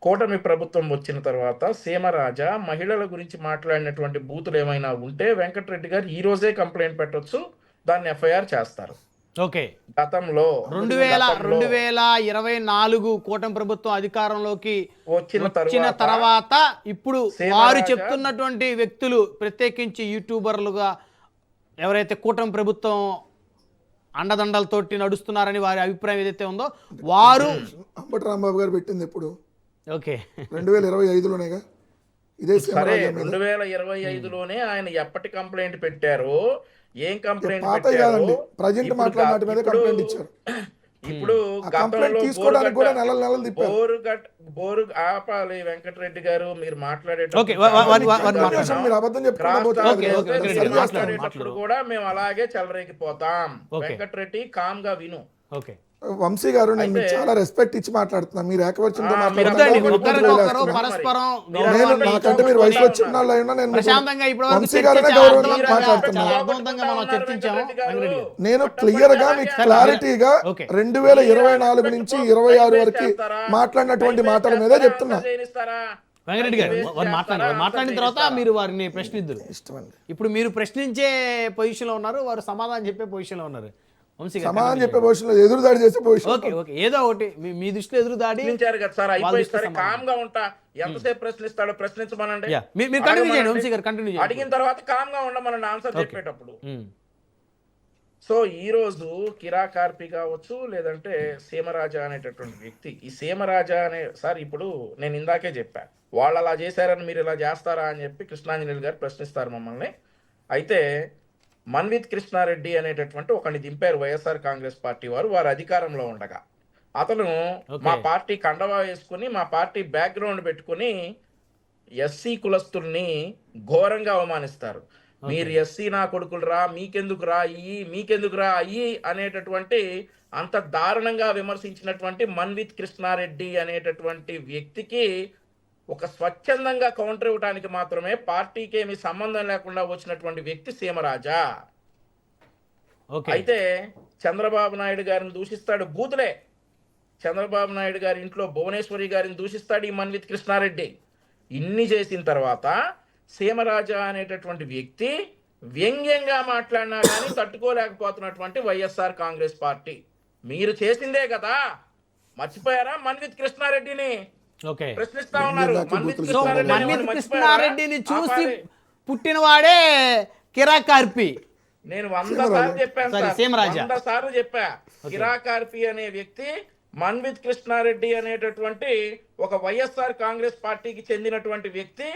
Speaker 5: కూటమి ప్రభుత్వం వచ్చిన తర్వాత సీమరాజా మహిళల గురించి మాట్లాడినటువంటి బూతులు ఏమైనా ఉంటే వెంకటరెడ్డి గారు ఈ రోజే కంప్లైంట్ పెట్టొచ్చు, దాన్ని ఎఫ్ఐఆర్ చేస్తారు.
Speaker 1: ఓకే,
Speaker 5: గతంలో
Speaker 1: 2024 కూటమి ప్రభుత్వం అధికారంలోకి
Speaker 5: వచ్చిన
Speaker 1: తర్వాత ఇప్పుడు వారు చెప్తున్నటువంటి వ్యక్తులు, ప్రత్యేకించి యూట్యూబర్లుగా ఎవరైతే కూటమి ప్రభుత్వం అండదండలతోటి నడుస్తున్నారని వారి అభిప్రాయం ఏదైతే ఉందో, వారు
Speaker 4: అంబటి రాంబాబు గారు పెట్టింది ఎప్పుడు?
Speaker 1: ఓకే
Speaker 4: 2025లోనేగా. ఇదే
Speaker 5: సరే, 2025లోనే ఆయన ఎప్పటి కంప్లైంట్ పెట్టారు, ఏం కంప్లైంట్
Speaker 4: పాత కాదండి, ప్రజెంట్ మాట్లాడిన మీద కంప్లైంట్ ఇచ్చారు.
Speaker 5: ఇప్పుడు
Speaker 4: కంప్లైంట్ తీసుకోవడానికి కూడా నెలలు తిప్పారు.
Speaker 5: బోరు ఆపాలి వెంకటరెడ్డి గారు, మీరు
Speaker 1: ఓకే,
Speaker 4: మీరు అబద్ధం
Speaker 5: మాట్లాడేటప్పుడు కూడా మేము అలాగే చెలరేగిపోతాం. వెంకటరెడ్డి కామ్ గా విను.
Speaker 1: ఓకే,
Speaker 4: వంశీ గారు, నేను మీకు చాలా రెస్పెక్ట్ ఇచ్చి మాట్లాడుతున్నా. మీరు ఏకవచనంతో
Speaker 1: నాకంటే
Speaker 4: మీరు వయసులో చిన్న వాళ్ళు అయినా నేను వంశీ గారినే గౌరవంగా మాట్లాడుతున్నాను. నేను క్లియర్ గా మీకు క్లారిటీగా 2024 నుంచి 26 వరకు మాట్లాడినటువంటి మాటల మీద చెప్తున్నా.
Speaker 1: వెంకరెడ్డి గారు మాట్లాడిన తర్వాత మీరు వారిని ప్రశ్నిద్దరు.
Speaker 4: ఇష్టమండి.
Speaker 1: ఇప్పుడు మీరు ప్రశ్నించే పొజిషన్ లో ఉన్నారు, వారు సమాధానం చెప్పే పొజిషన్ లో ఉన్నారు.
Speaker 4: సమాధానం చెప్పే పొజిషన్, ఎదురుదాడి చేసే పొజిషన్.
Speaker 1: ఓకే, ఏదో ఒకటి మీ దృష్టిలో ఎదురుదాడి
Speaker 5: కదా సార్. అయిపోయి కామ్ గా ఉంటా, ఎంతసేపు ప్రశ్నిస్తాడో ప్రశ్నించమనండి.
Speaker 1: మీరు కంటిన్యూ చేయండి వంశీ గారు, కంటిన్యూ చేయండి.
Speaker 5: అడిగిన తర్వాత కామ్ గా ఉండమనండి ఆన్సర్ చెప్పేటప్పుడు. సో ఈ రోజు కిరా కార్పి కావచ్చు, లేదంటే సీమరాజా అనేటటువంటి వ్యక్తి, ఈ సీమరాజా అనే సార్, ఇప్పుడు నేను ఇందాకే చెప్పా, వాళ్ళు అలా చేశారని మీరు ఇలా చేస్తారా అని చెప్పి కృష్ణాంజనేయులు గారు ప్రశ్నిస్తారు మమ్మల్ని. అయితే మన్విత్ కృష్ణారెడ్డి అనేటటువంటి ఒకరిని దింపారు వైఎస్ఆర్ కాంగ్రెస్ పార్టీ వారు, వారు అధికారంలో ఉండగా. అతను మా పార్టీ కండవా వేసుకుని, మా పార్టీ బ్యాక్గ్రౌండ్ పెట్టుకుని ఎస్సీ కులస్తుల్ని ఘోరంగా అవమానిస్తారు. మీరు ఎస్సీ నా కొడుకులు రా, మీకెందుకు రా అయ్యి, మీకెందుకు రా అయ్యి అనేటటువంటి అంత దారుణంగా విమర్శించినటువంటి మన్విత్ కృష్ణారెడ్డి అనేటటువంటి వ్యక్తికి ఒక స్వచ్ఛందంగా కౌంటర్ ఇవ్వడానికి మాత్రమే, పార్టీకి ఏమి సంబంధం లేకుండా వచ్చినటువంటి వ్యక్తి సీమరాజా. అయితే చంద్రబాబు నాయుడు గారిని దూషిస్తాడు, బూతులే. చంద్రబాబు నాయుడు గారి ఇంట్లో భువనేశ్వరి గారిని దూషిస్తాడు ఈ మన్విత్ కృష్ణారెడ్డి. ఇన్ని చేసిన తర్వాత సీమరాజా అనేటటువంటి వ్యక్తి వ్యంగ్యంగా మాట్లాడినా కానీ తట్టుకోలేకపోతున్నటువంటి వైఎస్ఆర్ కాంగ్రెస్ పార్టీ. మీరు చేసిందే కదా, మర్చిపోయారా మన్విత్ కృష్ణారెడ్డిని? ప్రశ్నిస్తా ఉన్నారు.
Speaker 1: మన్విత్ కృష్ణారెడ్డిని చూసి పుట్టినవాడే కిరా కార్పి.
Speaker 5: నేను 100 సార్లు చెప్పాను, 100 సార్లు చెప్పా. కిరా కార్పి అనే వ్యక్తి మన్విత్ కృష్ణారెడ్డి అనేటటువంటి ఒక వైఎస్ఆర్ కాంగ్రెస్ పార్టీకి చెందినటువంటి వ్యక్తి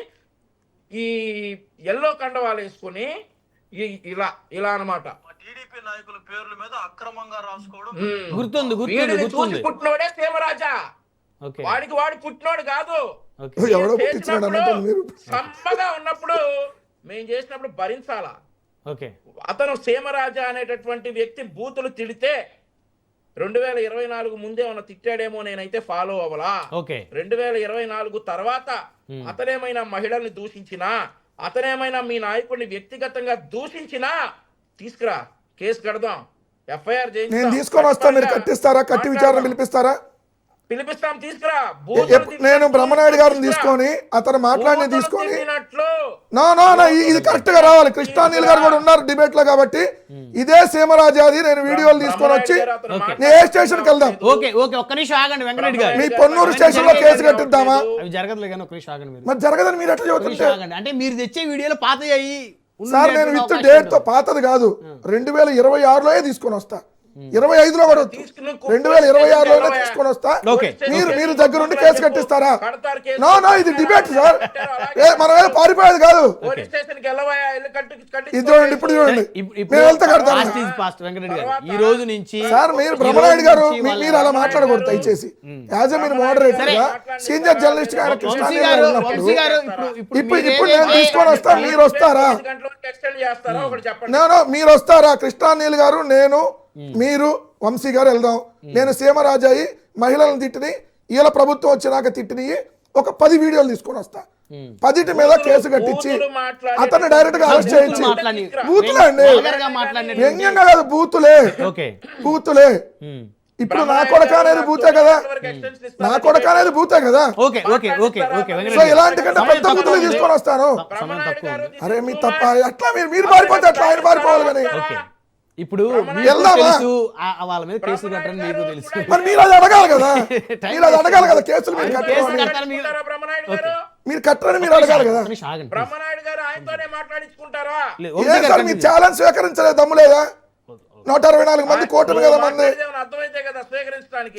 Speaker 5: ఈ ఎల్లో కండవాలు వేసుకుని ఇలా ఇలా అన్నమాట
Speaker 6: టీడీపీ నాయకుల పేర్ల మీద అక్రమంగా రాసుకోవడం
Speaker 1: గుర్తుంది.
Speaker 5: పుట్టినోడే సీమరాజా, వాడికి వాడు పుట్టినోడు కాదు. సమ్మగా ఉన్నప్పుడు మేము చేసినప్పుడు భరించాలా. అతను సీమరాజా అనేటటువంటి వ్యక్తి బూతులు తిడితే 2024 ముందే ఉన్న తిట్టాడేమో, నేనైతే ఫాలో అవ్వలా. 2024 తర్వాత అతనేమైనా మహిళల్ని దూషించినా, అతనేమైనా మీ నాయకుడిని వ్యక్తిగతంగా దూషించినా తీసుకురా, కేసు కడదాం. ఎఫ్ఐఆర్
Speaker 4: నేను తీసుకొని వస్తా, మీరు కట్టిస్తారా? కట్టి విచారణ పిలిపిస్తారా?
Speaker 5: పిలిపిస్తాం, తీసుకురా.
Speaker 4: నేను బ్రహ్మనాయుడు గారిని తీసుకొని అతను మాట్లాడిన తీసుకొని నో ఇది కరెక్ట్ గా రావాలి. కృష్ణానీల్ గారు కూడా ఉన్నారు డిబేట్ లో కాబట్టి ఇదే సీమరాజాది నేను వీడియోలు తీసుకొని వచ్చి ఏ స్టేషన్ కి వెళ్దాం.
Speaker 1: ఓకే ఓకే, ఒక్క నిమిషం ఆగండి వెంకటరెడ్డి గారు.
Speaker 4: మీ పొన్నూరు స్టేషన్ లో కేసు కట్టిద్దామా?
Speaker 1: అవి జరగదులే కానీ ఒక్క నిమిషం ఆగండి మీరు.
Speaker 4: మరి జరగదని మీరు ఎట్లా చెబుతుంటే?
Speaker 1: అంటే మీరు తెచ్చే వీడియోలు పాత అయ్యి
Speaker 4: సార్ నేను విత్ డేట్ తో పాతది కాదు 2026లో తీసుకొని వస్తా, 25లో కూడా 2026లోనే తీసుకొని వస్తా. మీరు దగ్గరుండి కేసు కట్టిస్తారా? నో ఇది డిబేట్ సార్, మనం ఏదో పారిపోయేది కాదు. ఇది చూడండి, ఇప్పుడు చూడండి, మేము వెళ్తే కడతాను.
Speaker 1: ఈ రోజు నుంచి
Speaker 4: సార్ మీరు బ్రహ్మనాయుడు గారు మీరు అలా మాట్లాడకూడదు దయచేసి. యాజ్ మీరు మోడరేటర్ గా సీనియర్ జర్నలిస్ట్ గా ఇప్పుడు నేను తీసుకొని వస్తా, మీరు వస్తారా? మీరు వస్తారా? కృష్ణానీల్ గారు, నేను, మీరు, వంశీ గారు వెళ్దాం. నేను సీమరాజాయి మహిళలను తిట్టిని, ఈల ప్రభుత్వం వచ్చినాక తిట్టిని ఒక 10 వీడియోలు తీసుకొని వస్తా. 10 మీద కేసు కట్టించి అతన్ని డైరెక్ట్ గా అరెస్ట్ చేయించి బూతులే అండి, వ్యంగ్యంగా కాదు, బూతులే. ఇప్పుడు నా కొడక అనేది బూతే కదా, నా కొడక అనేది బూతే కదా. సో ఇలాంటి కంటే పెద్ద బూతులు తీసుకొని వస్తాను. అరే మీ తప్ప, అట్లా మీరు పారిపోతే అట్లా ఆయన పారిపోవాలి కానీ.
Speaker 1: ఇప్పుడు వాళ్ళ మీద కేసులు కట్టరని మీకు తెలుసు,
Speaker 4: మరి మీరు అది అడగాలి కదా, కేసులు మీరు కట్టరని మీరు అడగాలి కదా. మీ ఛాలెంజ్ స్వీకరించలేదు, దమ్ము లేదా? 164 మంది కోటలు కదా మంది.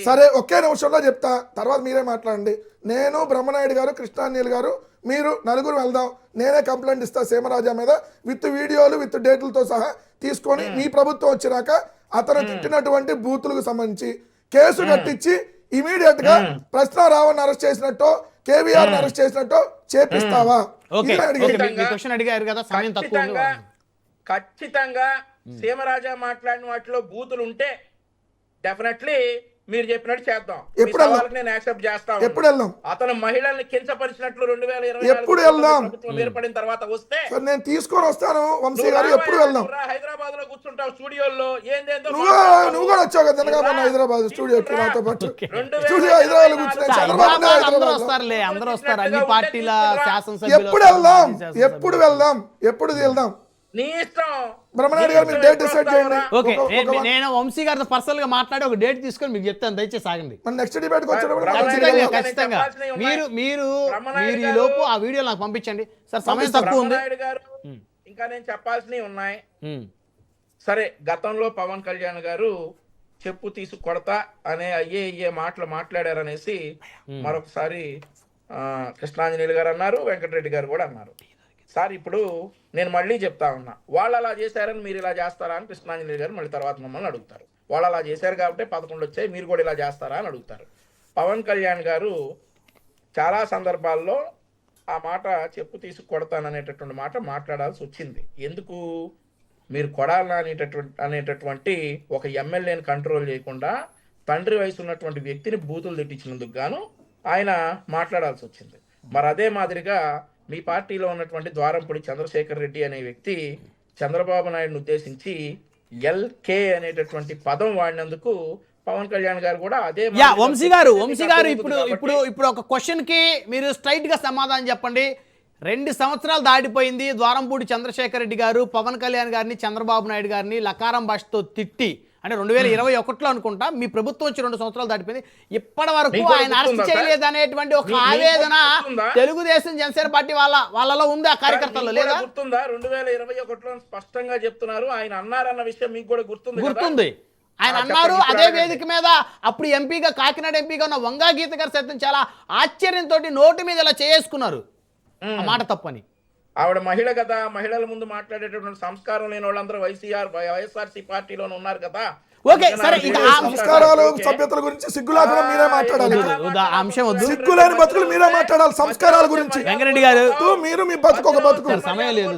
Speaker 4: సరే ఒకే నిమిషంలో చెప్తా, తర్వాత మీరే మాట్లాడండి. నేను, బ్రహ్మనాయుడు గారు, కృష్ణానీల్ గారు, మీరు నలుగురు వెళ్దాం. నేనే కంప్లైంట్ ఇస్తా సీమరాజా మీద విత్ వీడియోలు విత్ డేట్లతో సహా తీసుకొని మీ ప్రభుత్వం వచ్చినాక అతను తిట్టినటువంటి బూతులకు సంబంధించి కేసు కట్టించి ఇమీడియట్ గా ప్రశ్న రావణ్ అరెస్ట్ చేసినట్టు, కేవీఆర్ అరెస్ట్ చేసినట్టు చేపిస్తావా?
Speaker 5: ఖచ్చితంగా సీమరాజా మాట్లాడిన వాటిలో బూతులు ఉంటే డెఫినెట్లీ మీరు చెప్పినట్టు చేద్దాం. నేను యాక్సెప్ట్ చేస్తాను.
Speaker 4: ఎప్పుడు వెళ్దాం?
Speaker 5: అతను మహిళల్ని కించపరిచినట్లు 2020
Speaker 4: ఎప్పుడు వెళ్దాం?
Speaker 5: ఏర్పడిన తర్వాత వస్తే
Speaker 4: నేను తీసుకొని వస్తాను. వంశీ గారు ఎప్పుడు వెళ్దాం?
Speaker 5: హైదరాబాద్ లో కూర్చుంటావు స్టూడియోలో, ఏందేందో
Speaker 4: నువ్వు కూడా వచ్చావు కదా తెలంగాణ హైదరాబాద్ స్టూడియోకి నాతో పాటు. స్టూడియో హైదరాబాద్ లో కూర్చున్నా చంద్రబాబు
Speaker 1: అందరూ వస్తారు, అన్ని పార్టీల శాసనసభ్యులు.
Speaker 4: ఎప్పుడు వెళ్దాం?
Speaker 5: నీ ఇష్టం.
Speaker 4: బ్రహ్మనాయుడు గారు మీరు డేట్ డిసైడ్ చేయండి.
Speaker 1: ఓకే, నేను వంశీ గారితో పర్సనల్ గా మాట్లాడి ఒక డేట్ తీసుకొని మీకు చెప్తాను, దయచేసి ఆగండి.
Speaker 4: నెక్స్ట్ డిబేట్ కి వచ్చినప్పుడు
Speaker 1: ఖచ్చితంగా మీరు ఈ లోపు ఆ వీడియో నాకు పంపించండి సార్, సమయం తక్కువ ఉంది.
Speaker 5: ఇంకా నేను చెప్పాల్సినవి ఉన్నాయి. సరే, గతంలో పవన్ కళ్యాణ్ గారు చెప్పు తీసు కొడతా అనే అయ్యే మాటలు మాట్లాడారనేసి మరొకసారి కృష్ణాంజనేయులు గారు అన్నారు, వెంకటరెడ్డి గారు కూడా అన్నారు. సార్ ఇప్పుడు నేను మళ్ళీ చెప్తా ఉన్నా, వాళ్ళు అలా చేశారని మీరు ఇలా చేస్తారా అని కృష్ణాంజనేయులు గారు మళ్ళీ తర్వాత మమ్మల్ని అడుగుతారు. వాళ్ళు అలా చేశారు కాబట్టి 11 వచ్చాయి, మీరు కూడా ఇలా చేస్తారా అని అడుగుతారు. పవన్ కళ్యాణ్ గారు చాలా సందర్భాల్లో ఆ మాట చెప్పు తీసి కొడతాననేటటువంటి మాట మాట్లాడాల్సి వచ్చింది. ఎందుకు? మీరు కొడాలని అనేటటువంటి ఒక ఎమ్మెల్యేని కంట్రోల్ చేయకుండా తండ్రి వయసు ఉన్నటువంటి వ్యక్తిని బూతులు తిట్టించినందుకు గాను ఆయన మాట్లాడాల్సి వచ్చింది. మరి అదే మాదిరిగా మీ పార్టీలో ఉన్నటువంటి ద్వారంపూడి చంద్రశేఖర్ రెడ్డి అనే వ్యక్తి చంద్రబాబు నాయుడుని ఉద్దేశించి ఎల్కే అనేటటువంటి పదం వాడినందుకు పవన్ కళ్యాణ్ గారు కూడా అదే.
Speaker 1: వంశీ గారు ఇప్పుడు ఒక క్వశ్చన్ కి మీరు స్ట్రైట్ గా సమాధానం చెప్పండి. 2 సంవత్సరాలు దాటిపోయింది, ద్వారంపూడి చంద్రశేఖర్ రెడ్డి గారు పవన్ కళ్యాణ్ గారిని, చంద్రబాబు నాయుడు గారిని లకారం భాషతో తిట్టి, అంటే 2021లో అనుకుంటా, మీ ప్రభుత్వం వచ్చి 2 సంవత్సరాలు దాటిపోయింది, ఇప్పటి వరకు ఆయన అరెస్ట్ చేయలేదు అనేటువంటి ఒక ఆవేదన తెలుగుదేశం జనసేన పార్టీ వాళ్ళలో ఉంది, ఆ కార్యకర్తల్లో లేదా?
Speaker 5: గుర్తుందా? 2021లో స్పష్టంగా చెప్తున్నారు, ఆయన అన్నారన్న విషయం మీకు కూడా గుర్తుంది.
Speaker 1: ఆయన అన్నారు అదే వేదిక మీద, అప్పుడు ఎంపీగా, కాకినాడ ఎంపీగా ఉన్న వంగా గీత గారు సైతం చాలా ఆశ్చర్యంతో నోటి మీద ఇలా చేసుకున్నారు, ఆ మాట తప్పని.
Speaker 5: ఆవిడ మహిళ కదా, మహిళల ముందు మాట్లాడేటటువంటి సంస్కారం లేని వాళ్ళందరూ వైఎస్ఆర్సీ పార్టీలోనే ఉన్నారు కదా.
Speaker 1: ఓకే సరే,
Speaker 4: సంస్కారాలు సభ్యతల గురించి సిగ్గులేకుండా మీరే మాట్లాడాలి. సిగ్గులేని బతుకులు మీరే మాట్లాడాలి సంస్కారాల గురించి.
Speaker 1: వెంకరెడ్డి గారు
Speaker 4: మీరు మీ బతుకు ఒక బతుకు,
Speaker 1: సమయం లేదు.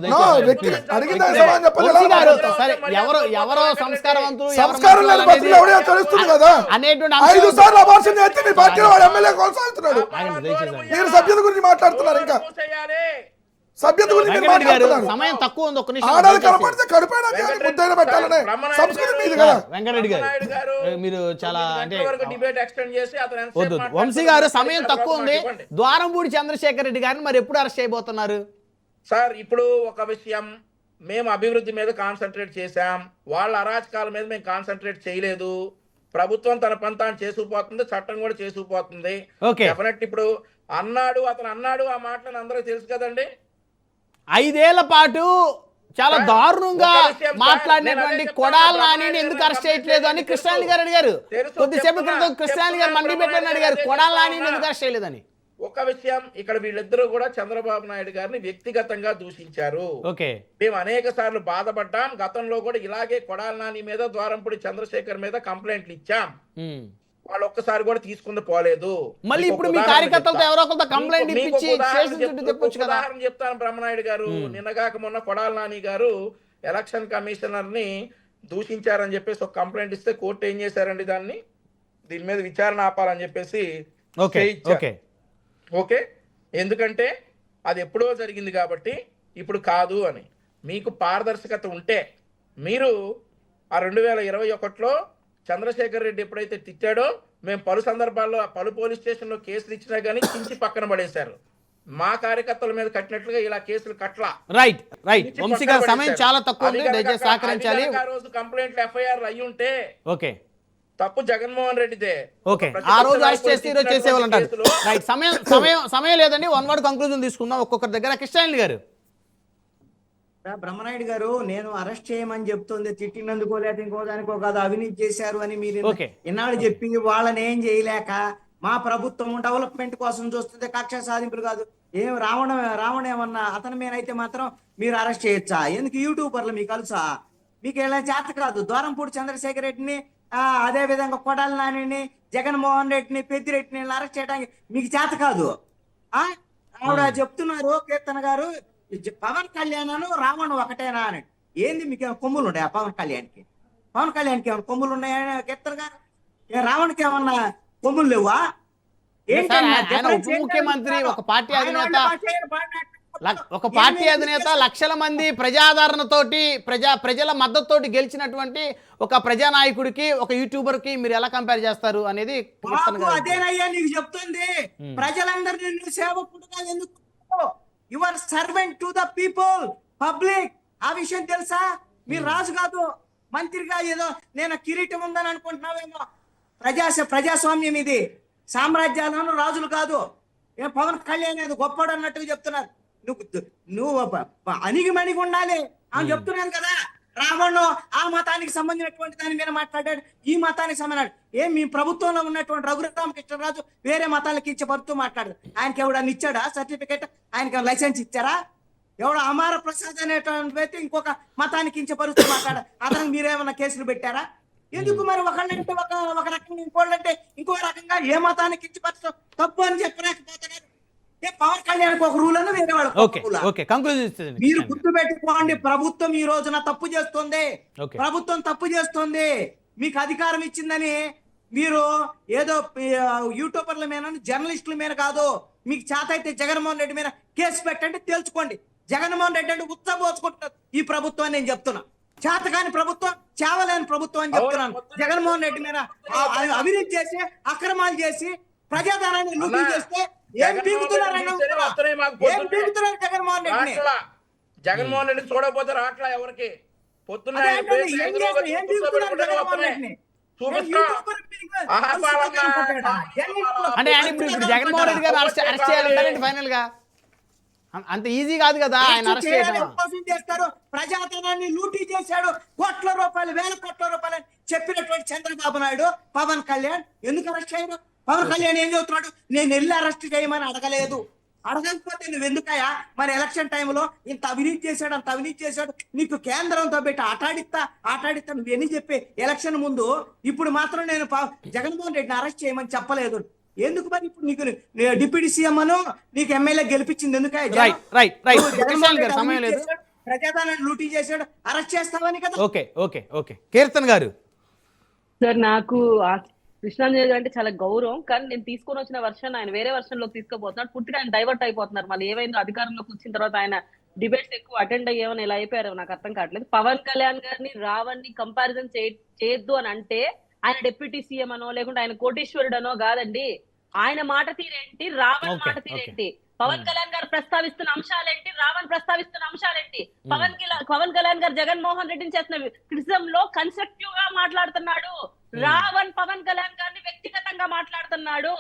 Speaker 1: ఎవరో
Speaker 4: సంస్కారం లేని బతుకులు ఎవడో తెలుస్తుంది కదా. 5 సార్లు అబార్షన్ చేస్తే మీ పార్టీలో ఎమ్మెల్యే కొనసాగుతున్నాడు, మీరు సభ్యుల గురించి మాట్లాడుతున్నారు. ఇంకా సభ్యత గురించి మీరు
Speaker 1: వెంకటరెడ్డి గారు
Speaker 4: మాట్లాడుతున్నారు.
Speaker 1: సమయం తక్కువ ఉంది, ఒక్క నిమిషం
Speaker 4: ఆడాలి
Speaker 1: దయచేసి.
Speaker 4: కనపడితే కడుపైనా ముద్దైనా పెట్టాలనే సంస్కృతి మీది కదా.
Speaker 1: వెంకటరెడ్డి గారు మీరు చాలా అంటే
Speaker 5: డిబేట్ ఎక్స్టెండ్ చేసి అతను ఎంతసేపు
Speaker 1: వద్దు
Speaker 5: మాట్లాడుతున్నాడో
Speaker 1: వంశీ గారు సమయం
Speaker 5: చెప్పండి.
Speaker 1: తక్కువ ఉంది.
Speaker 5: చెప్పండి.
Speaker 1: ద్వారంపూడి చంద్రశేఖర్ రెడ్డి గారిని మరి ఎప్పుడు అరెస్ట్ చేయబోతున్నారు?
Speaker 5: సార్ ఇప్పుడు ఒక విషయం, మేము అభివృద్ధి మీద కాన్సన్ట్రేట్ చేశాం, వాళ్ళ అరాచకాల మీద మేము కాన్సన్ట్రేట్ చేయలేదు. ప్రభుత్వం తన పని తాను చేసుకుపోతుంది, చట్టం కూడా చేసుకుపోతుంది.
Speaker 1: ఓకే.
Speaker 5: డెఫినెట్ ఇప్పుడు అతను అన్నాడు ఆ మాటలను అందరికీ తెలుసు కదండి.
Speaker 1: 5 ఏళ్ల పాటు చాలా
Speaker 5: సార్,
Speaker 1: దారుణంగా
Speaker 5: ఒక విషయం సార్,
Speaker 1: మాట్లాడినటువంటి
Speaker 5: నేను అదే
Speaker 1: కొడాల
Speaker 5: చెప్తాను,
Speaker 1: నానిని ఎందుకు అరెస్ట్
Speaker 5: బ్రహ్మనాయుడు
Speaker 1: చేయట్లేదు అని
Speaker 5: తెలుసు.
Speaker 1: కృష్ణాని గారు అడిగారు.
Speaker 5: తెలుసు,
Speaker 1: కొద్దిసేపు
Speaker 5: చెప్తున్నా,
Speaker 1: క్రితం కృష్ణాని గారు మండి పెట్టని అడిగారు,
Speaker 5: బ్రహ్మనాయుడు
Speaker 1: కొడాల
Speaker 5: తెలుసు
Speaker 1: నానిని ఎందుకు
Speaker 5: అన్నా.
Speaker 1: అరెస్ట్ చేయలేదని.
Speaker 5: ఒక విషయం, ఇక్కడ వీళ్ళిద్దరూ కూడా చంద్రబాబు నాయుడు గారిని వ్యక్తిగతంగా దూషించారు.
Speaker 1: ఓకే.
Speaker 5: మేము అనేక సార్లు బాధపడ్డాం. గతంలో కూడా ఇలాగే కొడాల నాని మీద, ద్వారంపూడి చంద్రశేఖర్ మీద కంప్లైంట్లు ఇచ్చాం.
Speaker 1: ఉమ్.
Speaker 5: వాళ్ళు ఒక్కసారి కూడా తీసుకుని పోలేదు.
Speaker 1: మళ్ళీ
Speaker 5: మీకు
Speaker 1: ఇప్పుడు
Speaker 5: ఒక
Speaker 1: మీ
Speaker 5: ఉదాహరణ
Speaker 1: కార్యకర్తలతో
Speaker 5: చెప్తా.
Speaker 1: ఎవరో ఒకరితో కంప్లైంట్
Speaker 5: మీకు
Speaker 1: ఇప్పించి
Speaker 5: ఒక ఉదాహరణ
Speaker 1: స్టేషన్ చుట్టూ తెప్పొచ్చు కదా.
Speaker 5: ఉదాహరణ చెప్తాను బ్రహ్మనాయుడు గారు. నిన్నగాక మొన్న కొడాల నాని గారు ఎలక్షన్ కమిషనర్ ని దూషించారని చెప్పేసి ఒక కంప్లైంట్ ఇస్తే కోర్టు ఏం చేశారండి, దీని మీద విచారణ ఆపాలని చెప్పేసి
Speaker 1: ఓకే.
Speaker 5: stay ఇచ్చారు.
Speaker 1: ఓకే.
Speaker 5: ఓకే, ఎందుకంటే అది ఎప్పుడో జరిగింది కాబట్టి ఇప్పుడు కాదు అని. మీకు పారదర్శకత ఉంటే మీరు ఆ 2021లో చంద్రశేఖర్ రెడ్డి ఎప్పుడైతే తిట్టాడో మేము పలు సందర్భాల్లో పలు పోలీస్ స్టేషన్లో కేసులు ఇచ్చినా కానీ చించి పక్కన పడేశారు. మా కార్యకర్తల మీద కట్టినట్లుగా ఇలా కేసులు కట్లా.
Speaker 1: రైట్ రైట్ వంశీ గారు సమయం చాలా తక్కువ ఉంది, దయచేసి సహకరించాలి.
Speaker 5: ఆ రోజు కంప్లైంట్లు ఎఫ్ఐఆర్ అయ్యి ఉంటే
Speaker 1: ఓకే.
Speaker 5: తప్పు జగన్మోహన్ రెడ్డిదే.
Speaker 1: ఓకే, ఆ రోజు అరెస్ట్ చేసి ఈరోజు చేసేవాళ్ళు అంటారు. రైట్, సమయం లేదండి, 1 word కంక్లూజన్ తీసుకుందాం ఒక్కొక్కరి దగ్గర. కృష్ణాని గారు.
Speaker 7: బ్రహ్మనాయుడు గారు, నేను అరెస్ట్ చేయమని చెప్తుంది తిట్టినందుకో లేకపోతే ఇంకో దానికో కాదు, అవినీతి చేశారు అని మీరు
Speaker 1: ఓకే.
Speaker 7: ఇన్నాళ్ళు చెప్పి వాళ్ళని ఏం చేయలేక మా ప్రభుత్వం డెవలప్మెంట్ కోసం చూస్తుంది, కక్ష సాధింపులు కాదు. ఏం రావణ ఏమన్నా అతని మీద అయితే మాత్రం మీరు అరెస్ట్ చేయొచ్చా? ఎందుకు యూట్యూబర్లు మీకు కలుసా? మీకు ఎలా చేత కాదు. ద్వారంపూడి చంద్రశేఖర్ రెడ్డిని అదే విధంగా కొడాల నానిని, జగన్మోహన్ రెడ్డిని, పెద్దిరెడ్డిని అరెస్ట్ చేయడానికి మీకు చేత కాదు. ఆవిడ చెప్తున్నారు కీర్తన గారు, పవన్ కళ్యాణ్ రావణ్ ఒకటేనా అని. ఏంది మీకు ఏమైనా కొమ్ములు ఉన్నాయా పవన్ కళ్యాణ్కి? పవన్ కళ్యాణ్కి ఏమైనా కొమ్ములు ఉన్నాయా కీర్తన గారు? రావణ్కి ఏమన్నా కొమ్ములు లేవా?
Speaker 1: ఆయన ఉప ముఖ్యమంత్రి, ఒక పార్టీ అధినేత, లక్షల మంది ప్రజాదరణతోటి ప్రజల మద్దతుతోటి గెలిచినటువంటి ఒక ప్రజానాయకుడికి, ఒక యూట్యూబర్ కి మీరు ఎలా కంపేర్ చేస్తారు అనేది
Speaker 7: అదేనయ్యా నీకు చెప్తుంది. ప్రజలందరూ నిన్ను సేవకుడుగా ఎందుకు, your servant to the people, public. ఆ విషయం తెలుసా? మీరు రాజు కాదు, మంత్రిగా ఏదో నేను కిరీటం ఉందని అనుకుంటున్నావేమో. ప్రజాస్వామ్యం ఇది, సామ్రాజ్యాలను రాజులు కాదు. ఏం పవన్ కళ్యాణ్ ఏదో గొప్పడు అన్నట్టుగా చెప్తున్నారు. నువ్వు అణిగిమణిగి ఉండాలి అని చెప్తున్నాను కదా. రావణ్ ఆ మతానికి సంబంధించినటువంటి దాని మీద మాట్లాడాడు, ఈ మతానికి సంబంధించిన ఏం మీ ప్రభుత్వంలో ఉన్నటువంటి రఘురామకృష్ణరాజు వేరే మతాలకు ఇచ్చబడుతూ మాట్లాడు. ఆయనకి ఎవడన్నా ఇచ్చాడా సర్టిఫికేట్? ఆయనకి లైసెన్స్ ఇచ్చారా? ఎవడో అమార ప్రసాద్ అనేటువంటి వ్యక్తి ఇంకొక మతానికి కించపరుస్తూ మాట్లాడ, అతనికి మీరేమన్నా కేసులు పెట్టారా? ఎందుకు మరి ఒకళ్ళంటే ఒక రకంగా, ఇంకోళ్ళంటే ఇంకో రకంగా ఏ మతానికి కించపరచడం తప్పు అని చెప్పలేకపోతున్నారు. పవన్ కళ్యాణ్ ఒక రూల్ అని వేరే వాళ్ళు. మీరు గుర్తుపెట్టుకోండి, ప్రభుత్వం ఈ రోజున తప్పు చేస్తుంది. ప్రభుత్వం తప్పు చేస్తుంది. మీకు అధికారం ఇచ్చిందని మీరు ఏదో యూట్యూబర్ల మీద, జర్నలిస్టుల మీద కాదు, మీకు చేత అయితే జగన్మోహన్ రెడ్డి మీద కేసు పెట్టండి, తేల్చుకోండి. జగన్మోహన్ రెడ్డి అంటే ఉత్సవోచుకుంటున్నారు ఈ ప్రభుత్వం. నేను చెప్తున్నా, చేతకాని ప్రభుత్వం, చేవలేని ప్రభుత్వం అని చెప్తున్నాను. జగన్మోహన్ రెడ్డి మీద అవినీతి చేసి, అక్రమాలు చేసి, ప్రజాధనాన్ని లూటీ చేస్తే ఏం పీకుతున్నారు జగన్మోహన్ రెడ్డిని?
Speaker 5: జగన్మోహన్ రెడ్డి చూడకపోతే రాట్లా ఎవరికి పొద్దున్న
Speaker 1: అంటే ఇప్పుడు జగన్మోహన్ రెడ్డి గారు అరెస్ట్ చేయాలంటారండి ఫైనల్ గా? అంత ఈజీ కాదు కదా ఆయన అరెస్ట్ చేయడం.
Speaker 7: చేస్తారు, ప్రజాధనాన్ని లూటీ చేశాడు, కోట్ల రూపాయలు, వేల కోట్ల రూపాయలు చెప్పినటువంటి చంద్రబాబు నాయుడు, పవన్ కళ్యాణ్ ఎందుకు అరెస్ట్ చేయరు? పవన్ కళ్యాణ్ ఏం చెబుతున్నాడు? నేను వెళ్ళి అరెస్ట్ చేయమని అడగలేదు. అడగకపోతే నువ్వు ఎందుకయా మరి ఎలక్షన్ టైంలో ఇంత అవినీతి చేశాడు, అంత అవినీతి చేశాడు, నీకు కేంద్రంతో పెట్టి ఆటాడిస్తా నువ్వు ఎన్ని చెప్పి ఎలక్షన్ ముందు, ఇప్పుడు మాత్రం నేను జగన్మోహన్ రెడ్డిని అరెస్ట్ చేయమని చెప్పలేదు. ఎందుకు మరి ఇప్పుడు నీకు డిప్యూటీ సీఎం అను నీకు ఎమ్మెల్యే గెలిపించింది ఎందుకయ్యా? ప్రజాధనాన్ని లూటీ చేశాడు, అరెస్ట్ చేస్తావని కదా.
Speaker 1: ఓకే ఓకే ఓకే కీర్తన్ గారు.
Speaker 3: సార్, నాకు కృష్ణాంజలి గారు అంటే చాలా గౌరవం, కానీ నేను తీసుకొని వచ్చిన వర్షన్ ఆయన వేరే వర్షన్ లోకి తీసుకోబోతున్నాడు. పూర్తిగా ఆయన డైవర్ట్ అయిపోతున్నారు. మళ్ళీ ఏమైందో అధికారంలోకి వచ్చిన తర్వాత ఆయన డిబేట్స్ ఎక్కువ అటెండ్ అయ్యేమని ఇలా అయిపోయారు నాకు అర్థం కావట్లేదు. పవన్ కళ్యాణ్ గారిని రావణ్ ని కంపారిజన్ చేయొద్దు అని అంటే ఆయన డిప్యూటీ సీఎం అనో లేకుంటే ఆయన కోటీశ్వరుడు అనో కాదండి. ఆయన మాట తీరేంటి, రావణ్
Speaker 1: Okay,
Speaker 3: మాట తీరేంటి, పవన్ కళ్యాణ్ గారు ప్రస్తావిస్తున్న అంశాలేంటి, రావణ్ ప్రస్తావిస్తున్న అంశాలేంటి. పవన్ కళ్యాణ్ గారు జగన్మోహన్ రెడ్డిని చేస్తున్న క్రిటిసిజం లో కన్స్ట్రక్టివ్ గా మాట్లాడుతున్నాడు. రావణ్ పవన్ కళ్యాణ్ గారిని వ్యక్తిగతంగా మాట్లాడుతున్నాడు.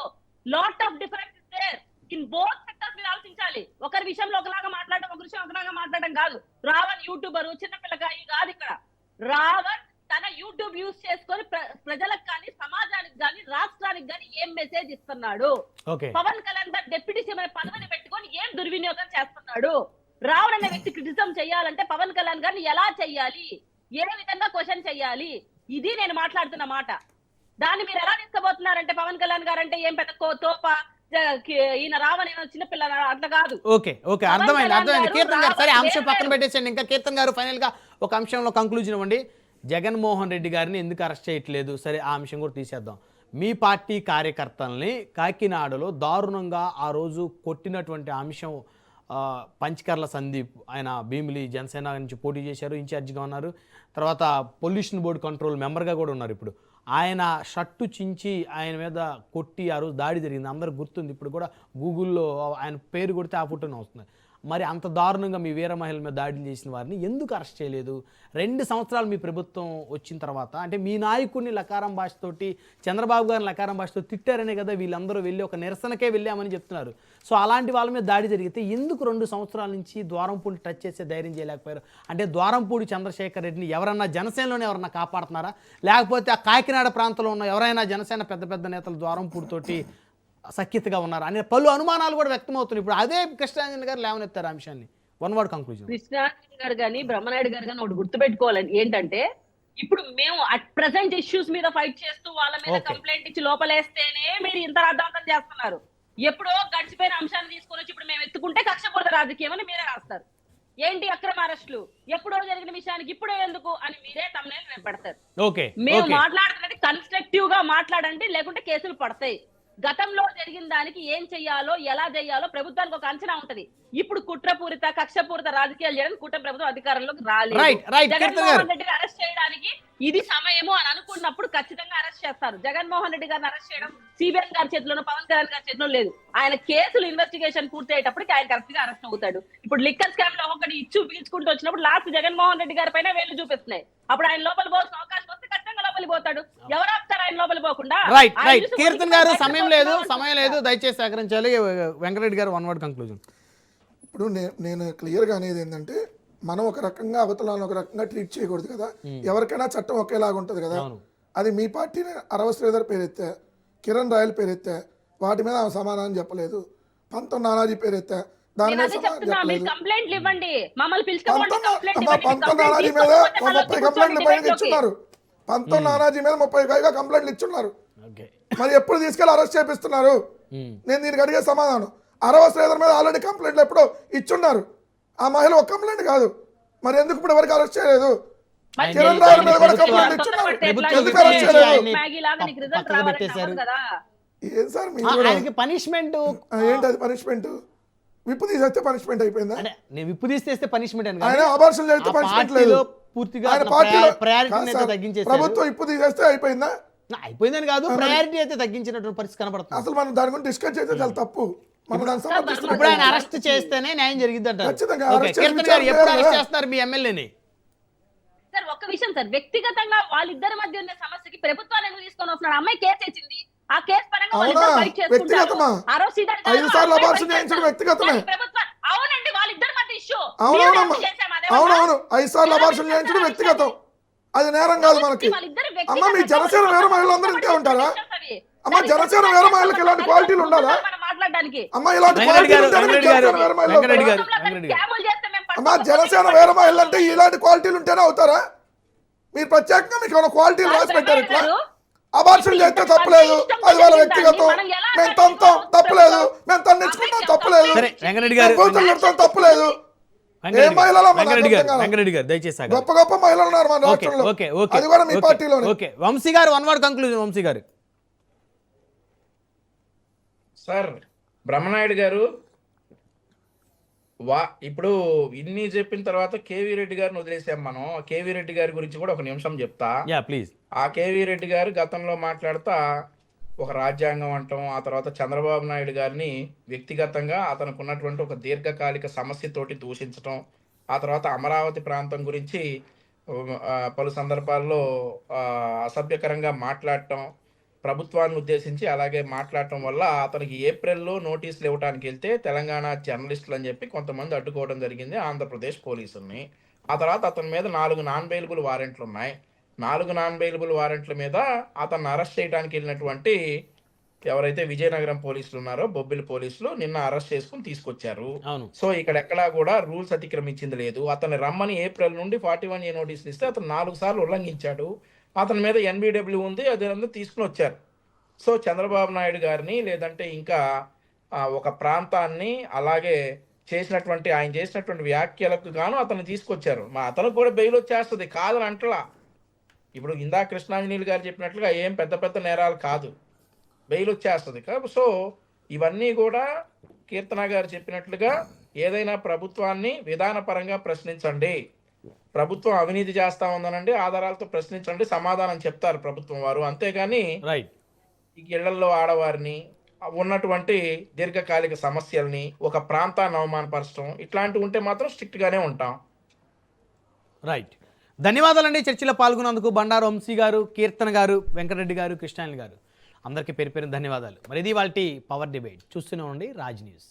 Speaker 3: Lot of difference is there in both sectors. మీరు ఆలోచించాలి. ఒకరి విషయంలో ఒకలాగా మాట్లాడడం, ఒక విషయం ఒకలాగా మాట్లాడడం కాదు. రావణ్ యూట్యూబర్, చిన్న పిల్లకాయి కాదు ఇక్కడ. రావణ్ తన యూట్యూబ్ యూజ్ చేసుకొని ప్రజలకు కానీ సమాజానికి కానీ రాష్ట్రానికి కానీ ఏం మెసేజ్ ఇస్తున్నాడు. పవన్ కళ్యాణ్ గారు డిప్యూటీ సీఎం అనే పదవిని పెట్టుకొని ఏం దుర్వినియోగం చేస్తున్నాడు. రావణ్ అనే వ్యక్తి క్రిటిసిజం చేయాలంటే పవన్ కళ్యాణ్ గారిని ఎలా చెయ్యాలి, ఏ విధంగా క్వశ్చన్ చెయ్యాలి, ఇది నేను మాట్లాడుతున్న మాట. దాన్ని మీరు ఎలా తీసుకోబోతున్నారంటే పవన్ కళ్యాణ్ గారు అంటే ఏం పెద్ద తోప, ఈయన రావణ్ ఏమో చిన్నపిల్ల అట్లా కాదు.
Speaker 1: ఓకే అర్థమైంది కీర్తన్ గారు. సరే అంశం పక్కన పెట్టేసండి. ఇంకా కీర్తన్ గారు ఫైనల్ గా ఒక అంశంలో కంక్లూజన్ ఇవ్వండి. జగన్మోహన్ రెడ్డి గారిని ఎందుకు అరెస్ట్ చేయట్లేదు? సరే ఆ అంశం కూడా తీసేద్దాం. మీ పార్టీ కార్యకర్తల్ని కాకినాడలో దారుణంగా ఆ రోజు కొట్టినటువంటి అంశం, పంచకర్ల సందీప్, ఆయన భీమిలి జనసేన నుంచి పోటీ చేశారు, ఇన్ఛార్జిగా ఉన్నారు, తర్వాత పొల్యూషన్ బోర్డు కంట్రోల్ మెంబర్గా కూడా ఉన్నారు. ఇప్పుడు ఆయన షర్టు చించి ఆయన మీద కొట్టి ఆ రోజు దాడి జరిగింది, అందరికి గుర్తుంది. ఇప్పుడు కూడా గూగుల్లో ఆయన పేరు కొడితే ఆ ఫోటోనే వస్తుంది. మరి అంత దారుణంగా మీ వీర మహిళల మీద దాడులు చేసిన వారిని ఎందుకు అరెస్ట్ చేయలేదు? 2 సంవత్సరాలు మీ ప్రభుత్వం వచ్చిన తర్వాత, అంటే మీ నాయకుడిని లకారం భాషతోటి, చంద్రబాబు గారిని లకారం భాషతో తిట్టారనే కదా వీళ్ళందరూ వెళ్ళి ఒక నిరసనకే వెళ్ళామని చెప్తున్నారు. సో అలాంటి వాళ్ళ మీద దాడి జరిగితే ఎందుకు 2 సంవత్సరాల నుంచి ద్వారంపూడి టచ్ చేసే ధైర్యం చేయలేకపోయారు? అంటే ద్వారంపూడి చంద్రశేఖర్ రెడ్డిని ఎవరన్నా జనసేనలోనే ఎవరన్నా కాపాడుతున్నారా, లేకపోతే ఆ కాకినాడ ప్రాంతంలో ఉన్న ఎవరైనా జనసేన పెద్ద నేతలు ద్వారంపూడితోటి సఖ్యతగా ఉన్నారు అనే పలు అనుమానాలు కూడా వ్యక్తమవుతున్నాయి. ఇప్పుడు అదే కృష్ణాంజలి గారు లేవనెత్తారు అంశాన్ని. One word conclusion.
Speaker 3: కృష్ణాంజలి గారు కానీ బ్రహ్మనాయుడు గారు కానీ ఒకటి గుర్తుపెట్టుకోవాలని ఏంటంటే, ఇప్పుడు మేము అట్ ప్రెసెంట్ ఇష్యూస్ మీద ఫైట్ చేస్తూ వాళ్ళ మీద కంప్లైంట్ ఇచ్చి లోపలేస్తేనే మీరు ఇంత రాద్ధాంతం చేస్తున్నారు. ఎప్పుడో గడిచిపోయిన అంశాన్ని తీసుకొని వచ్చి ఇప్పుడు మేము ఎత్తుకుంటే కక్షపూరిత రాజకీయం అని మీరే రాస్తారు. ఏంటి అక్రమ అరెస్టులు, ఎప్పుడో జరిగిన విషయానికి ఇప్పుడే ఎందుకు అని మీరే తమ్ముళ్ళు పెడతారు. మేము మాట్లాడుతున్నది కన్స్ట్రక్టివ్ గా మాట్లాడండి, లేకుంటే కేసులు పడతాయి. గతంలో జరిగిన దానికి ఏం చెయ్యాలో, ఎలా చేయాలో ప్రభుత్వానికి ఒక అంచనా ఉంటది. ఇప్పుడు కుట్రపూరిత, కక్షపూరిత రాజకీయాలు చేయడానికి కూటమి ప్రభుత్వం అధికారంలోకి రాలేదు. జగన్మోహన్ రెడ్డిని అరెస్ట్ చేయడానికి ఇది సమయము అని అనుకున్నప్పుడు ఖచ్చితంగా అరెస్ట్ చేస్తారు. జగన్మోహన్ రెడ్డి గారిని అరెస్ట్ చేయడం సిబిఐ గారి చేతిలోనూ, పవన్ కళ్యాణ్ గారి చేతిలో లేదు. ఆయన కేసులు ఇన్వెస్టిగేషన్ పూర్తి అయ్యేటప్పటికి ఆయన కరెక్ట్ గా అరెస్ట్ అవుతాడు. ఇప్పుడు లిక్కర్ స్కామ్ లో ఒకటి పీల్చుకుంటూ వచ్చినప్పుడు లాస్ట్ జగన్మోహన్ రెడ్డి గారి పైన వేలు చూపిస్తున్నాయి. అప్పుడు ఆయన లోపల పోవాల్సిన అవకాశం వస్తే ఖచ్చితంగా లోపలికి పోతాడు. ఎవరు ఆపుతారు ఆయన లోపలికి పోకుండా?
Speaker 1: కీర్తన్ గారు సమయం లేదు, దయచేసి సహకరించాలి. వెంకటరెడ్డి గారు వన్ వర్డ్ కంక్లూజన్.
Speaker 4: ఇప్పుడు నేను క్లియర్గా అనేది ఏంటంటే, మనం ఒక రకంగా అవతలను ఒక రకంగా ట్రీట్ చేయకూడదు కదా. ఎవరికైనా చట్టం ఒకేలాగా ఉంటుంది కదా. అది మీ పార్టీని అరవ శ్రీధర్ పేరెత్తా, కిరణ్ రాయల్ పేరెత్తా, వాటి మీద ఆమె సమాధానం చెప్పలేదు. పంతం నానాజీ పేరెత్తా, దాని మీద సమాధానం చెప్పలేదు. పంతం నానాజీ మీద 30 కంప్లైంట్లు పైన ఇచ్చున్నారు. పంతం నానాజీ మీద 30 పైగా కంప్లైంట్లు ఇచ్చున్నారు. మరి ఎప్పుడు తీసుకెళ్ళి అరెస్ట్ చేపిస్తున్నారు? నేను దీనికి అడిగే సమాధానం, అరవ శ్రీధర్ మీద ఆల్రెడీ కంప్లైంట్లు ఎప్పుడో ఇచ్చున్నారు. ఆ మహిళ ఒక కంప్లైంట్ కాదు, మరి ఎందుకు ఇప్పుడు ఎవరికి అరెస్ట్ చేయలేదు? కిరణ్ రాయల్ మీద కూడా కంప్లైంట్ ఇచ్చున్నారు, ఎందుకు అరెస్ట్ చేయలేదు? ఏం సార్ మీరు
Speaker 1: పనిష్మెంట్
Speaker 4: ఏంటి? అది పనిష్మెంట్ విప్పు తీసేస్తే పనిష్మెంట్ అయిపోయిందా?
Speaker 1: విప్పు తీసేస్తే పనిష్మెంట్ అని
Speaker 4: ఆయన అబార్షన్ చేస్తే పనిష్మెంట్ లేదు. ఆయన పార్టీలో ప్రభుత్వం విప్పు తీసేస్తే అయిపోయిందా?
Speaker 1: అయిపోయిందని కాదు, ప్రయారిటీ అయితే తగ్గించినటువంటి పరిస్థితి కనబడుతుంది.
Speaker 4: అసలు మనం దాని గురించి డిస్కస్ చేస్తే చాలా తప్పు.
Speaker 1: ఇప్పుడు ఆయన అరెస్ట్ చేస్తేనే న్యాయం జరిగింది అంటారు. మీ ఎమ్మెల్యేని
Speaker 3: సార్ ఒక్క విషయం సార్, వ్యక్తిగతంగా వాళ్ళిద్దరి మధ్య ఉన్న సమస్యకి ప్రభుత్వాన్ని ఎందుకు తీసుకొని వస్తున్నారు? అమ్మాయి కేసు ఇచ్చింది, ఆ కేసు పరంగా
Speaker 4: వ్యక్తిగతమా? 5 సార్లు అబార్షన్ చేయించడం వ్యక్తిగతమే.
Speaker 3: అవునండి, వాళ్ళిద్దరి మధ్య ఇష్యూ.
Speaker 4: అవునవును, 5 సార్లు అబార్షన్ చేయించడం వ్యక్తిగతం, అది నేరం కాదు మనకి. అమ్మ మీ జనసేన వేరే మహిళలందరూ ఇంతే ఉంటారా? అమ్మ జనసేన వేరే మహిళలకు ఇలాంటి క్వాలిటీలు ఉండాలా? అమ్మ ఇలాంటి క్వాలిటీలు అమ్మ జనసేన వేరే మహిళలు అంటే ఇలాంటి క్వాలిటీలు ఉంటేనే అవుతారా? మీరు ప్రత్యేకంగా మీకు ఏమైనా క్వాలిటీలు రాసి పెట్టారు? ఇట్లా అబార్షన్ చేస్తే తప్పలేదు, అది వాళ్ళ వ్యక్తిగతం. మేము తంతాం తప్పలేదు, మేము తన్నించుకుంటాం తప్పలేదు, కూతుళ్ళతో తప్పలేదు. ఏ మహిళలు గొప్ప గొప్ప మహిళలు ఉన్నారు మన రాష్ట్రంలో, అది కూడా మీ పార్టీలో.
Speaker 1: వంశీ గారు వన్ వర్డ్ కంక్లూజన్. వంశీ గారు
Speaker 5: సార్ బ్రహ్మనాయుడు గారు ఇప్పుడు ఇన్ని చెప్పిన తర్వాత కేవీ రెడ్డి గారిని వదిలేసాం మనం. కేవీ రెడ్డి గారి గురించి కూడా ఒక నిమిషం చెప్తా.
Speaker 1: Yeah please.
Speaker 5: ఆ కేవీ రెడ్డి గారు గతంలో మాట్లాడుతా ఒక రాజ్యాంగం అంటాం, ఆ తర్వాత చంద్రబాబు నాయుడు గారిని వ్యక్తిగతంగా అతనికి ఉన్నటువంటి ఒక దీర్ఘకాలిక సమస్యతోటి దూషించటం, ఆ తర్వాత అమరావతి ప్రాంతం గురించి పలు సందర్భాల్లో అసభ్యకరంగా మాట్లాడటం, ప్రభుత్వాన్ని ఉద్దేశించి అలాగే మాట్లాడటం వల్ల అతనికి ఏప్రిల్లో నోటీసులు ఇవ్వడానికి వెళ్తే తెలంగాణ జర్నలిస్టులు అని చెప్పి కొంతమంది అడ్డుకోవడం జరిగింది ఆంధ్రప్రదేశ్ పోలీసుల్ని. ఆ తర్వాత అతని మీద 4 నాన్ బెయిలబుల్ వారెంట్లు ఉన్నాయి. 4 నాన్ బెయిలబుల్ వారెంట్ల మీద అతన్ని అరెస్ట్ చేయడానికి వెళ్ళినటువంటి ఎవరైతే విజయనగరం పోలీసులు ఉన్నారో, బొబ్బిలి పోలీసులు నిన్న అరెస్ట్ చేసుకుని తీసుకొచ్చారు. సో ఇక్కడ ఎక్కడా కూడా రూల్స్ అతిక్రమించింది లేదు. అతన్ని రమ్మని ఏప్రిల్ నుండి 41A నోటీసులు ఇస్తే అతను 4 సార్లు ఉల్లంఘించాడు. అతని మీద NBW ఉంది, అది అందరూ తీసుకుని వచ్చారు. సో చంద్రబాబు నాయుడు గారిని లేదంటే ఇంకా ఒక ప్రాంతాన్ని అలాగే ఆయన చేసినటువంటి వ్యాఖ్యలకు గాను అతన్ని తీసుకొచ్చారు. అతనికి కూడా బెయిల్ వచ్చేస్తుంది, కాదని అంటలా. ఇప్పుడు ఇందా కృష్ణాంజనేయులు గారు చెప్పినట్లుగా ఏం పెద్ద పెద్ద నేరాలు కాదు, బెయిల్ వచ్చేస్తుంది. సో ఇవన్నీ కూడా కీర్తన గారు చెప్పినట్లుగా ఏదైనా ప్రభుత్వాన్ని విధానపరంగా ప్రశ్నించండి. ప్రభుత్వం అవినీతి చేస్తా ఉందనండి, ఆధారాలతో ప్రశ్నించండి, సమాధానం చెప్తారు ప్రభుత్వం వారు. అంతేగాని ఇళ్లలో ఆడవారిని, ఉన్నటువంటి దీర్ఘకాలిక సమస్యల్ని, ఒక ప్రాంతాన్ని అవమానపరచడం ఇట్లాంటివి ఉంటే మాత్రం స్ట్రిక్ట్ గానే ఉంటాం.
Speaker 1: రైట్. ధన్యవాదాలండి చర్చలో పాల్గొన్నందుకు బండారు వంశీ గారు, కీర్తన గారు, వెంకటరెడ్డి గారు, కృష్ణాయన్ గారు, అందరికీ పేరు పేరు ధన్యవాదాలు. మరి ఇది వాళ్ళ పవర్ డిబేట్. చూస్తూనే ఉండండి రాజ్ న్యూస్.